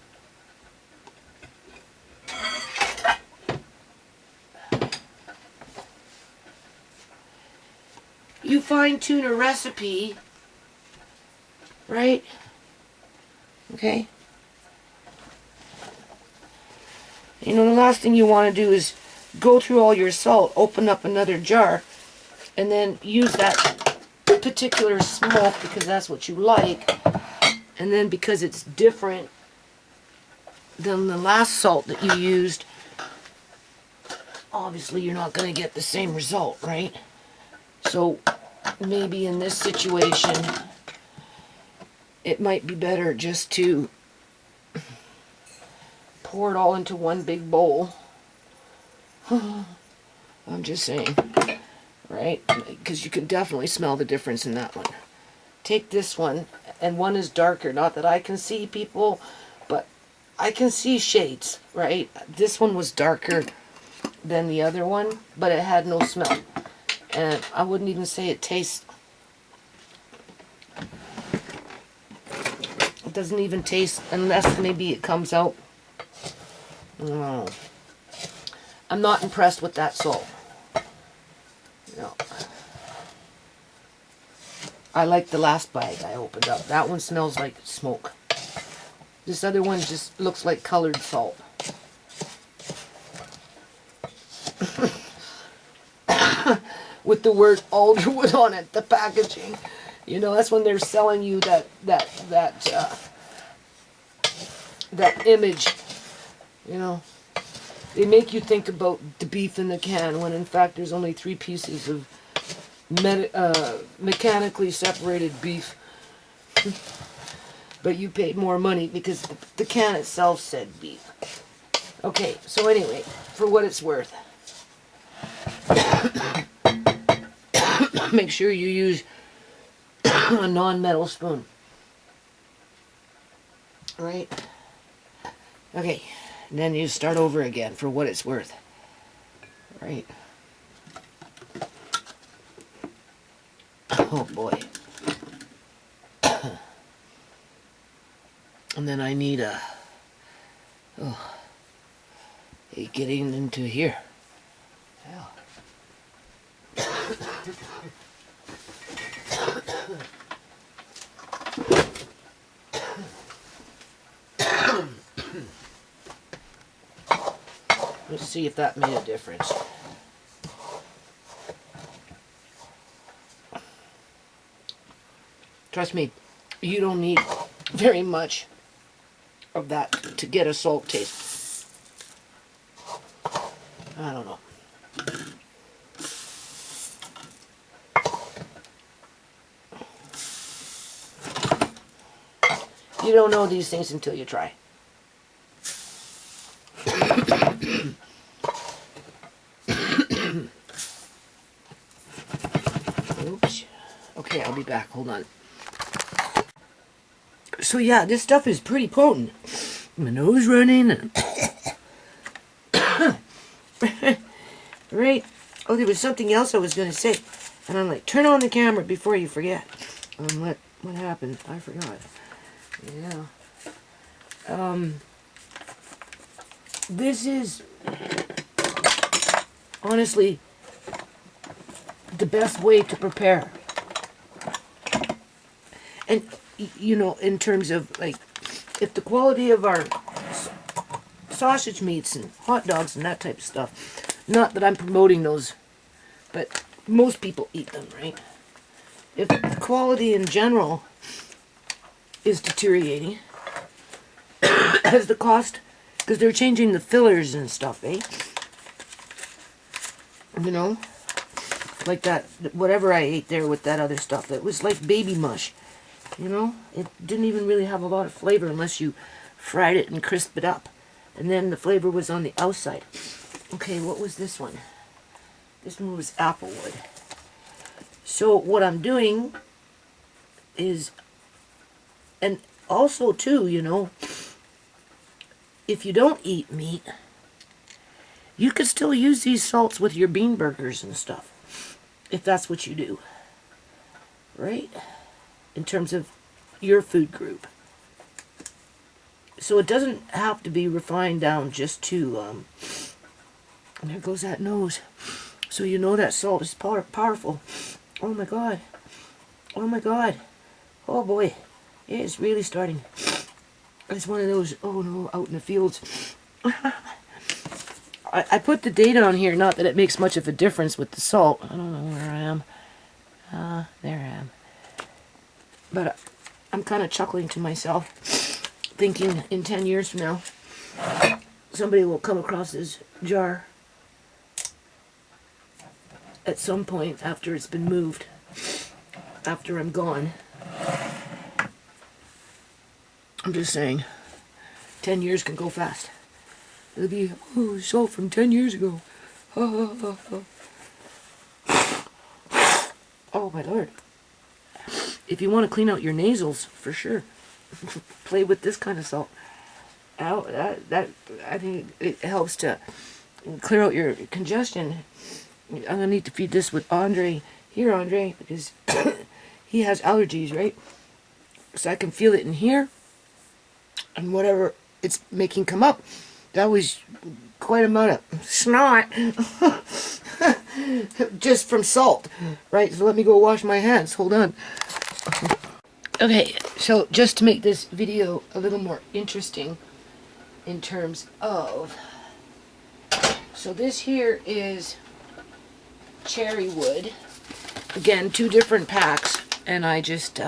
right? Okay? You know, the last thing you want to do is go through all your salt, open up another jar, and then use that particular smoke because that's what you like, and then because it's different than the last salt that you used, obviously you're not going to get the same result, right? So maybe in this situation, it might be better just to pour it all into one big bowl. I'm just saying, right? Because you can definitely smell the difference in that one. Take this one, and one is darker. Not that I can see people, but I can see shades, right? This one was darker than the other one, but it had no smell. And I wouldn't even say it tastes. It doesn't even taste, unless maybe it comes out. No. I'm not impressed with that salt. No. I like the last bag I opened up. That one smells like smoke. This other one just looks like colored salt. With the word alderwood on it, the packaging. You know, that's when they're selling you that image. You know, they make you think about the beef in the can when in fact there's only 3 pieces of mechanically separated beef. But you paid more money because the can itself said beef. Okay, so anyway, for what it's worth, make sure you use a non-metal spoon. Right? Okay, and then you start over again for what it's worth. Right? Oh boy. And then I need a... Oh. Getting into here. Yeah. Let's see if that made a difference. Trust me, you don't need very much of that to get a salt taste. I don't know. You don't know these things until you try. Oops. Okay, I'll be back. Hold on. So yeah, this stuff is pretty potent. My nose running. Right? Oh, there was something else I was going to say. And I'm like, turn on the camera before you forget. What happened? I forgot. Yeah. This is honestly the best way to prepare. And, you know, in terms of, like, if the quality of our sausage meats and hot dogs and that type of stuff, not that I'm promoting those, but most people eat them, right? If the quality in general is deteriorating, as the cost, because they're changing the fillers and stuff, eh? You know? Like that, whatever I ate there with that other stuff, it was like baby mush. You know, it didn't even really have a lot of flavor unless you fried it and crisped it up. And then the flavor was on the outside. Okay, what was this one? This one was applewood. So what I'm doing is, and also too, you know, if you don't eat meat, you could still use these salts with your bean burgers and stuff, if that's what you do. Right? In terms of your food group. So it doesn't have to be refined down just to, and there goes that nose. So you know that salt is powerful. Oh my God. Oh my God. Oh boy. It's really starting. It's one of those, oh no, out in the fields. I put the date on here, not that it makes much of a difference with the salt. I don't know where I am. There I am. But I'm kind of chuckling to myself, thinking in 10 years from now, somebody will come across this jar at some point after it's been moved, after I'm gone. I'm just saying, 10 years can go fast. It'll be, oh, salt from 10 years ago. Oh my lord. If you want to clean out your nasals, for sure, play with this kind of salt. That I think it helps to clear out your congestion. I'm gonna need to feed this with Andre here, Andre, because he has allergies, right? So I can feel it in here, and whatever it's making come up, that was quite a amount of snot, just from salt, right? So let me go wash my hands. Hold on. Okay, so just to make this video a little more interesting in terms of, so this here is cherry wood. Again, 2 different packs, and I just,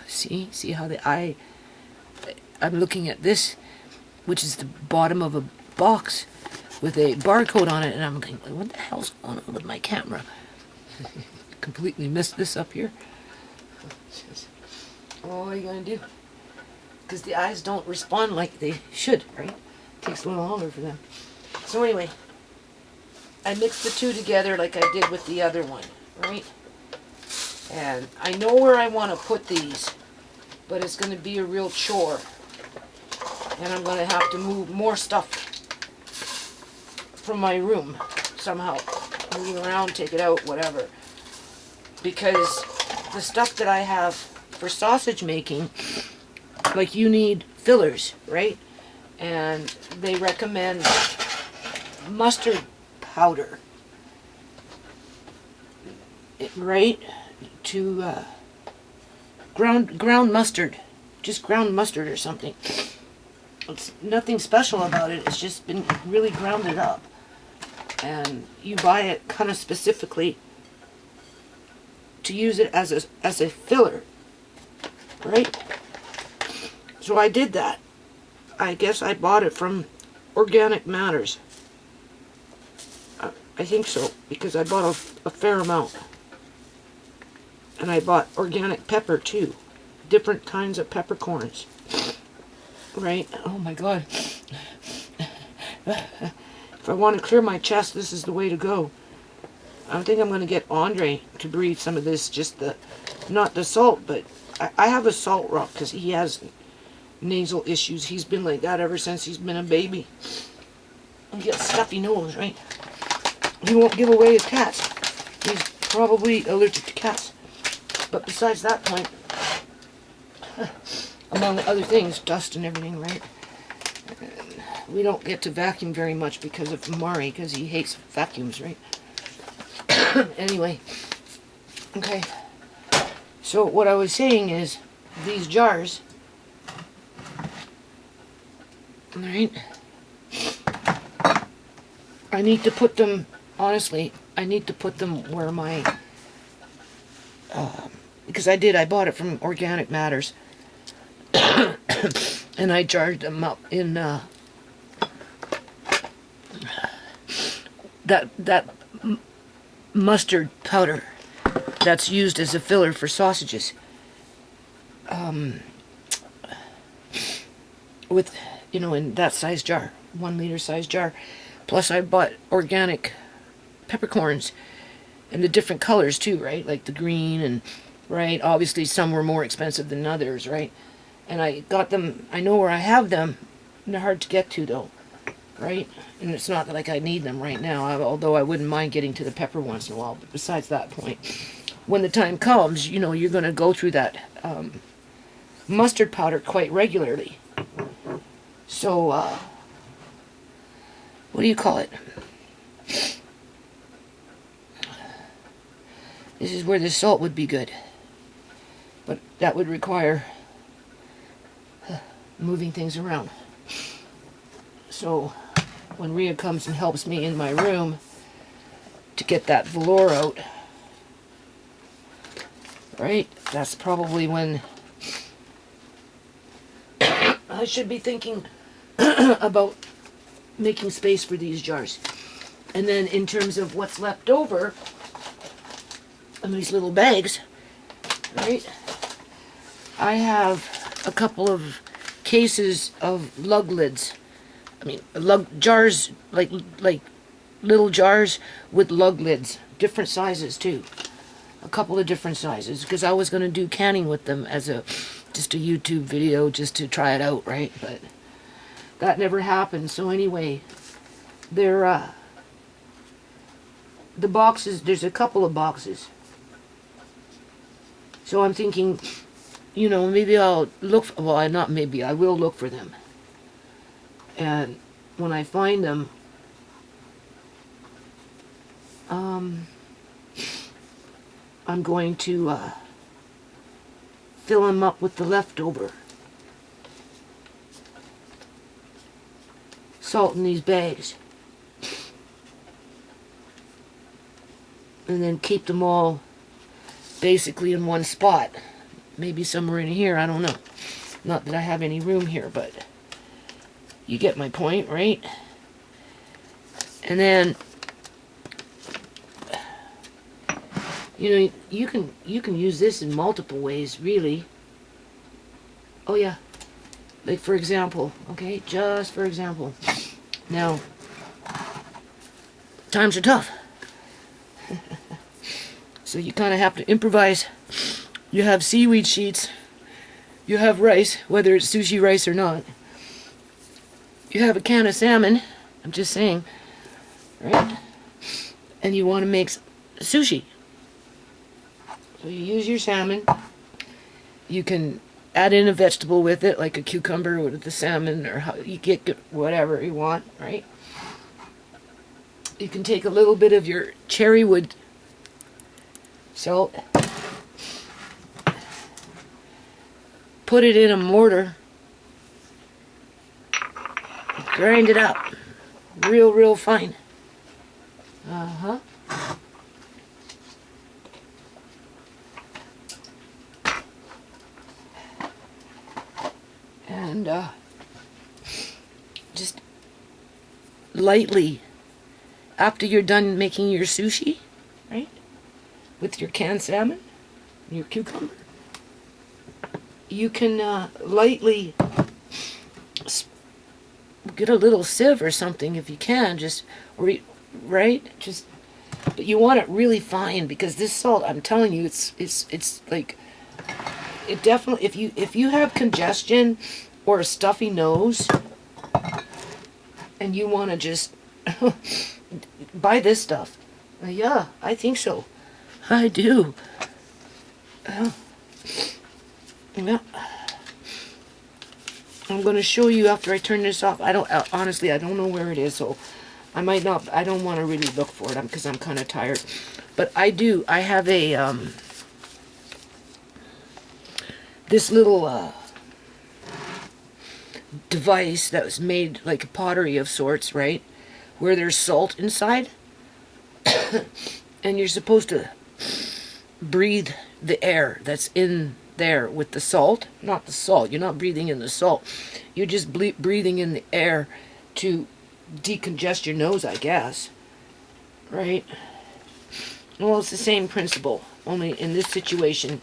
see how I'm looking at this, which is the bottom of a box with a barcode on it, and I'm thinking, what the hell's going on with my camera? Completely messed this up here. What are you gonna do? Because the eyes don't respond like they should, right? It takes a little longer for them. So anyway, I mixed the 2 together like I did with the other one, right? And I know where I want to put these, but it's going to be a real chore. And I'm going to have to move more stuff from my room somehow. Move it around, take it out, whatever. Because the stuff that I have for sausage making, like you need fillers, right? And they recommend mustard powder, right? To ground mustard, just ground mustard or something. It's nothing special about it. It's just been really grounded up, and you buy it kind of specifically to use it as a filler, right? So I did that. I guess I bought it from Organic Matters. I think so, because I bought a fair amount. And I bought organic pepper too. Different kinds of peppercorns. Right? Oh my god. If I want to clear my chest, this is the way to go. I think I'm going to get Andre to breathe some of this, just not the salt, but I have a salt rock because he has nasal issues. He's been like that ever since he's been a baby. He gets stuffy nose, right? He won't give away his cats. He's probably allergic to cats. But besides that point, among other things, dust and everything, right? We don't get to vacuum very much because of Mari, because he hates vacuums, right? Anyway, okay. So what I was saying is, these jars, alright, I need to put them, honestly, I need to put them where my, because I bought it from Organic Matters, and I jarred them up in, that mustard powder that's used as a filler for sausages. With, in that size jar, 1 liter size jar. Plus I bought organic peppercorns in the different colors too, right? Like the green and, right? Obviously some were more expensive than others, right? And I got them, I know where I have them. They're hard to get to though, right? And it's not like I need them right now, although I wouldn't mind getting to the pepper once in a while. But besides that point, when the time comes, you're going to go through that mustard powder quite regularly. So, what do you call it? This is where the salt would be good. But that would require moving things around. So, when Ria comes and helps me in my room, to get that velour out. Right? That's probably when I should be thinking about making space for these jars. And then in terms of what's left over in these little bags, right? I have a couple of cases of lug lids. I mean, lug jars, like little jars with lug lids, different sizes too. A couple of different sizes, because I was going to do canning with them as just a YouTube video just to try it out, right? But that never happened. So anyway, they're the boxes. There's a couple of boxes. So I'm thinking, you know, maybe I'll look for, well, not maybe, I will look for them. And when I find them, I'm going to fill them up with the leftover salt in these bags. And then keep them all basically in one spot. Maybe somewhere in here, I don't know. Not that I have any room here, but you get my point, right? And then, you know, you can use this in multiple ways, really. Oh yeah, like for example, okay, just for example. Now, times are tough, so you kind of have to improvise. You have seaweed sheets. You have rice, whether it's sushi rice or not. You have a can of salmon. I'm just saying, right? And you want to make sushi. So you use your salmon. You can add in a vegetable with it, like a cucumber with the salmon, or how you get whatever you want, right? You can take a little bit of your cherry wood salt, put it in a mortar, grind it up real fine. And just lightly, after you're done making your sushi, right, with your canned salmon, your cucumber, you can lightly get a little sieve or something if you can, just, right, just, but you want it really fine, because this salt, I'm telling you, it's like, it definitely, if you have congestion or a stuffy nose and you want to just buy this stuff. Yeah, I think so. I do. Yeah. I'm going to show you after I turn this off. Honestly, I don't know where it is, so I might not, I don't want to really look for it because I'm kind of tired. But I have a, this little device that was made like a pottery of sorts, right? Where there's salt inside. And you're supposed to breathe the air that's in there with the salt. Not the salt. You're not breathing in the salt. You're just breathing in the air to decongest your nose, I guess. Right? Well, it's the same principle. Only in this situation,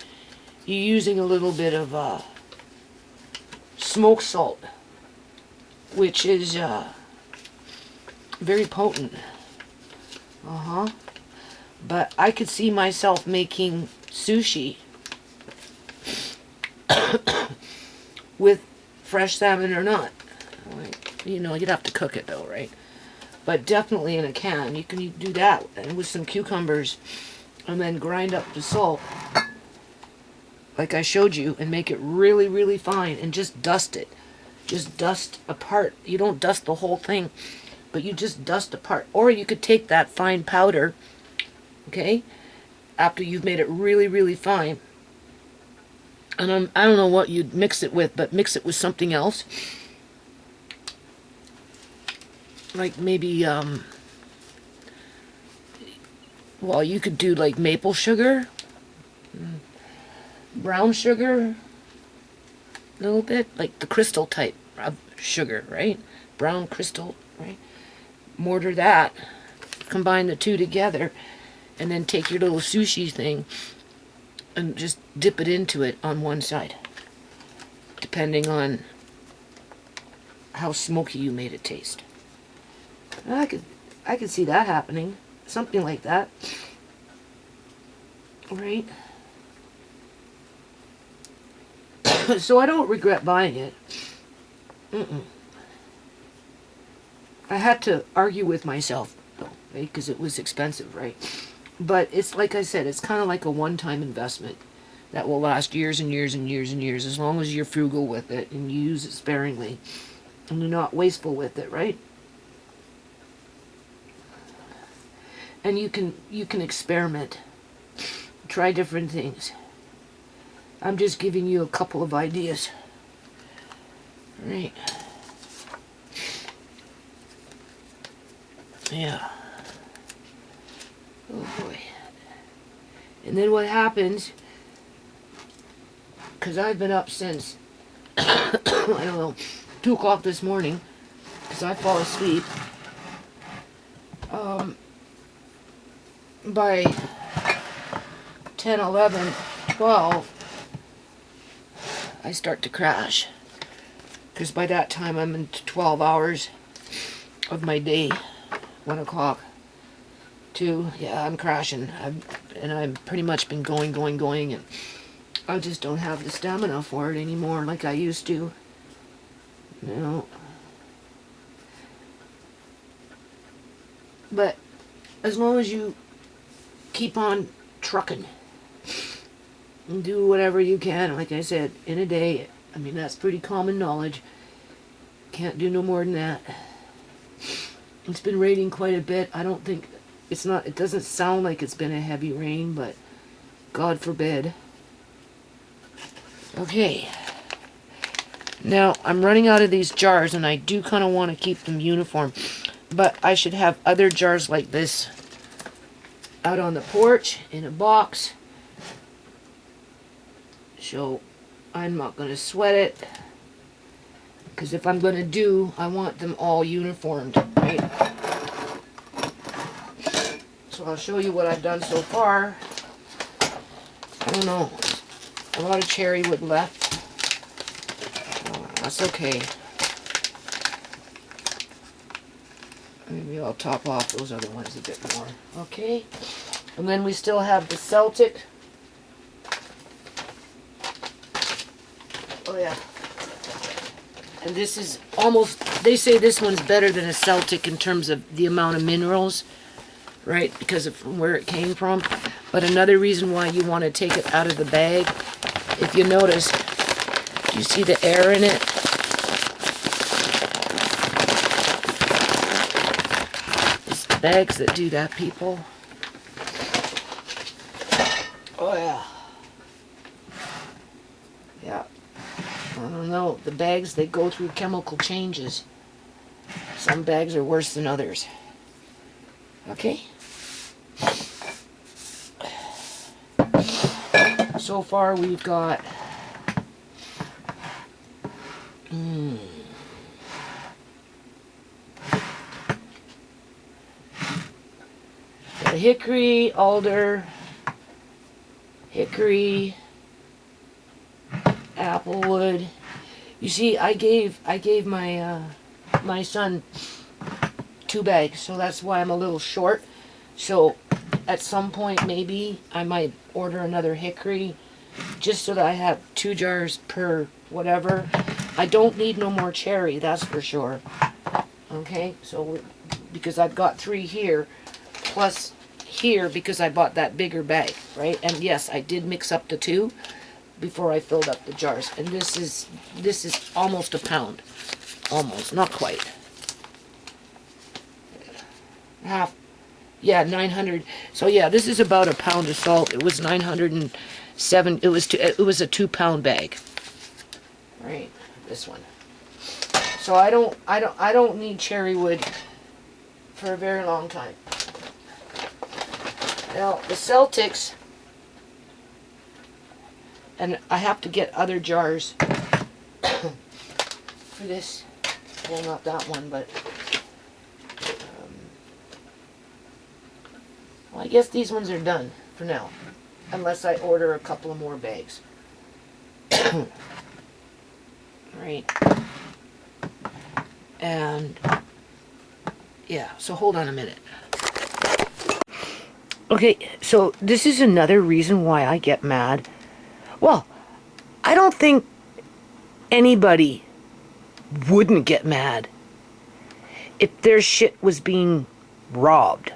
you're using a little bit of smoked salt, which is very potent. But I could see myself making sushi with fresh salmon or not. You know, you'd have to cook it though, right? But definitely in a can. You can do that, and with some cucumbers, and then grind up the salt like I showed you, and make it really fine, and just dust it. Just dust a part. You don't dust the whole thing, but you just dust a part. Or you could take that fine powder, okay, after you've made it really fine, and I don't know what you'd mix it with, but mix it with something else, like maybe Well, you could do like maple sugar, brown sugar, a little bit, like the crystal type of sugar, right? Brown crystal, right? Mortar that, combine the two together, and then take your little sushi thing and just dip it into it on one side, depending on how smoky you made it taste. I could see that happening, something like that, right? So I don't regret buying it. I had to argue with myself, though, right? Because it was expensive, right? But it's like I said, it's kind of like a one-time investment that will last years and years and years and years, as long as you're frugal with it and you use it sparingly and you're not wasteful with it, right? And you can experiment, try different things. I'm just giving you a couple of ideas, right? Yeah. Oh boy. And then what happens, because I've been up since, I don't know, 2 o'clock this morning, because I fall asleep. By 10, 11, 12, I start to crash. Because by that time I'm into 12 hours of my day. 1 o'clock, 2, yeah, I'm crashing. I've pretty much been going, and I just don't have the stamina for it anymore like I used to. You know. But as long as you keep on trucking and do whatever you can, like I said, in a day, I mean, that's pretty common knowledge. Can't do no more than that. It's been raining quite a bit. I don't think it doesn't sound like it's been a heavy rain, but God forbid. Okay. Now, I'm running out of these jars, and I do kind of want to keep them uniform, but I should have other jars like this out on the porch in a box. So I'm not going to sweat it, because if I'm going to do, I want them all uniformed, right? So I'll show you what I've done so far. I don't know, a lot of cherry wood left. Oh, that's okay. Maybe I'll top off those other ones a bit more. Okay, and then we still have the Celtic. Oh yeah. And this is almost, they say this one's better than a Celtic in terms of the amount of minerals, right? Because of where it came from. But another reason why you want to take it out of the bag, if you notice, do you see the air in it? It's the bags that do that, people. Oh yeah. Yeah. I don't know. The bags, they go through chemical changes. Some bags are worse than others. Okay? So far we've got the hickory, alder, hickory, applewood. You see, I gave my my son 2 bags, so that's why I'm a little short. So at some point maybe I might order another hickory, just so that I have 2 jars per whatever. I don't need no more cherry, that's for sure. Okay, so because I've got 3 here, plus here because I bought that bigger bag, right? And yes, I did mix up the 2 before I filled up the jars. And this is almost a pound. Almost, not quite. Half. Yeah, 900. So yeah, this is about a pound of salt. It was 907. It was a 2-pound bag. Right, this one. So I don't need cherry wood for a very long time. Now, the Celtics, and I have to get other jars for this. Well, not that one, but well, I guess these ones are done for now, unless I order a couple of more bags. Right. And yeah, so hold on a minute. Okay, so this is another reason why I get mad. Well, I don't think anybody wouldn't get mad if their shit was being robbed,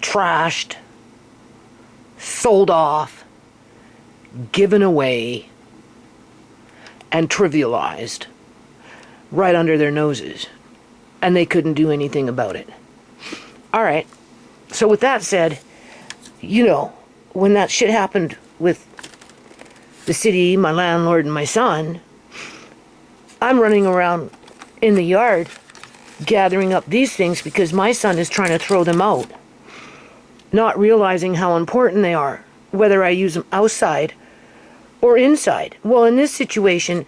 trashed, sold off, given away, and trivialized right under their noses, and they couldn't do anything about it. Alright, so with that said, you know, when that shit happened with the city, my landlord, and my son, I'm running around in the yard gathering up these things because my son is trying to throw them out, not realizing how important they are, whether I use them outside or inside. Well, in this situation,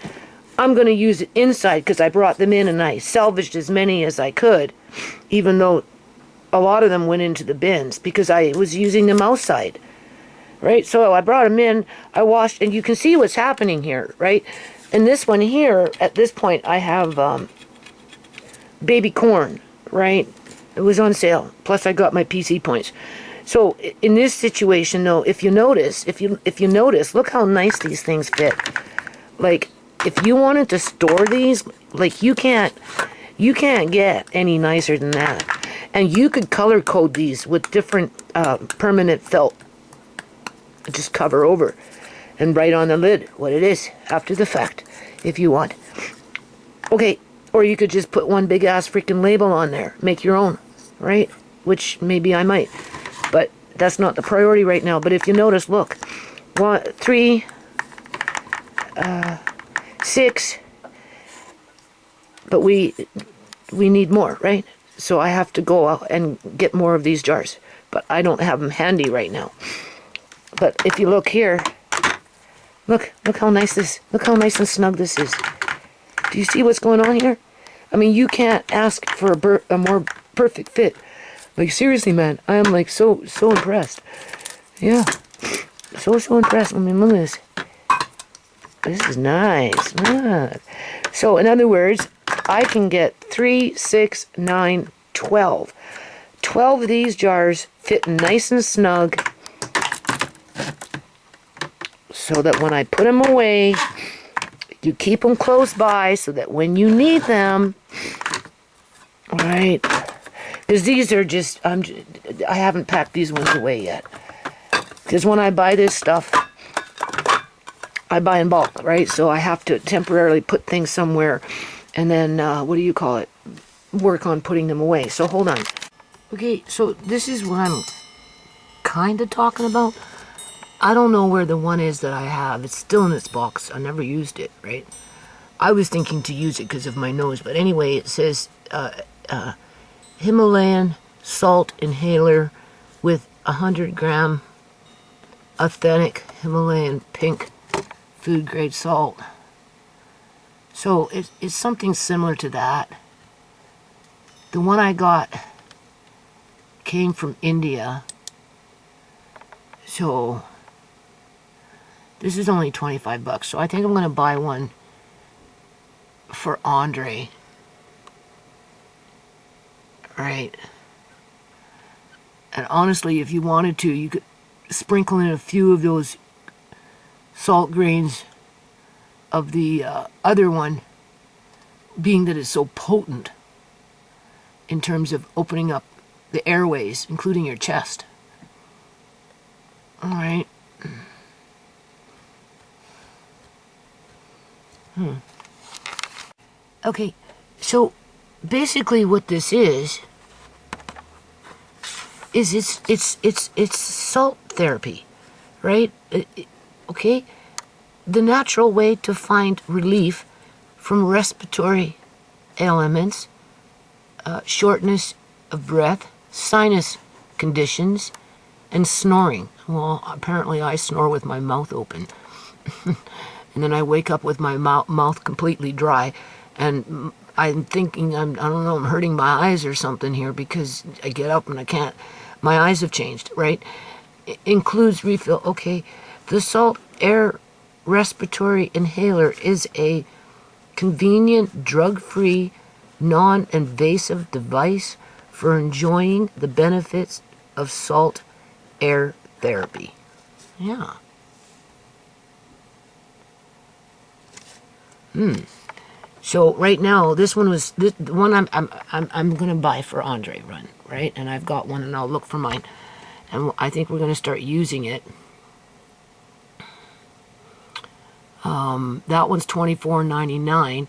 I'm going to use it inside because I brought them in and I salvaged as many as I could, even though a lot of them went into the bins because I was using them outside, right? So I brought them in, I washed, and you can see what's happening here, right? And this one here, at this point, I have baby corn, right? It was on sale. Plus, I got my PC points. So in this situation, though, if you notice, look how nice these things fit. Like, if you wanted to store these, like you can't get any nicer than that. And you could color code these with different permanent felt. Just cover over and write on the lid what it is after the fact, if you want. Okay, or you could just put one big ass freaking label on there. Make your own, right? Which maybe I might. But that's not the priority right now. But if you notice, look. 1, 3, 6. But we need more, right? So I have to go out and get more of these jars. But I don't have them handy right now. But if you look here, look how nice this, look how nice and snug this is. Do you see what's going on here? I mean, you can't ask for a more perfect fit. Like, seriously, man, I am like so impressed. Yeah, so impressed. I mean, look at this. This is nice. Ah. So, in other words, I can get 3, 6, 9, 12. 12 of these jars fit nice and snug so that when I put them away, you keep them close by so that when you need them, right? Because these are just, I haven't packed these ones away yet. Because when I buy this stuff, I buy in bulk, right? So I have to temporarily put things somewhere and then, work on putting them away. So hold on. Okay, so this is what I'm kind of talking about. I don't know where the one is that I have. It's still in its box. I never used it, right? I was thinking to use it because of my nose. But anyway, it says Himalayan salt inhaler with 100-gram authentic Himalayan pink food grade salt. So it's something similar to that. The one I got came from India. So this is only 25 bucks. So I think I'm going to buy one for Andre. Right. And honestly, if you wanted to, you could sprinkle in a few of those salt grains of the other one, being that it's so potent in terms of opening up the airways, including your chest. All right. Okay, so basically what this is it's salt therapy, right? Okay, the natural way to find relief from respiratory ailments, shortness of breath, sinus conditions, and snoring. Well, apparently I snore with my mouth open. And then I wake up with my mouth completely dry, and I'm thinking, I don't know, I'm hurting my eyes or something here, because I get up and I can't, my eyes have changed, right? It includes refill. Okay, the salt air respiratory inhaler is a convenient, drug-free, non-invasive device for enjoying the benefits of salt air therapy. Yeah. So right now, this one was the one I'm gonna buy for Andre Run, right? And I've got one, and I'll look for mine, and I think we're gonna start using it. That one's $24.99.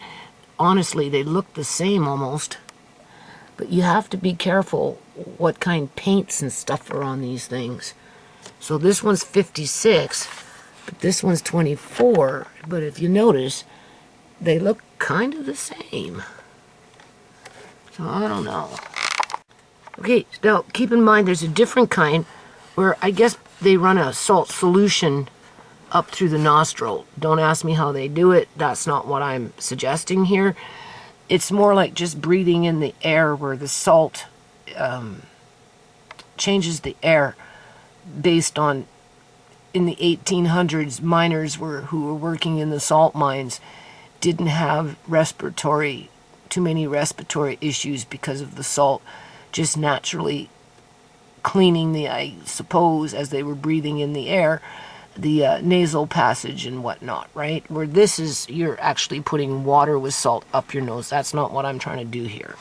Honestly, they look the same almost, but you have to be careful what kind of paints and stuff are on these things. So this one's $56, but this one's $24. But if you notice, they look kind of the same. So I don't know. Okay, now keep in mind there's a different kind where I guess they run a salt solution up through the nostril. Don't ask me how they do it. That's not what I'm suggesting here. It's more like just breathing in the air, where the salt changes the air based on, in the 1800s, miners who were working in the salt mines didn't have too many respiratory issues because of the salt just naturally cleaning I suppose, as they were breathing in the air, the nasal passage and whatnot, right? Where this is, you're actually putting water with salt up your nose. That's not what I'm trying to do here.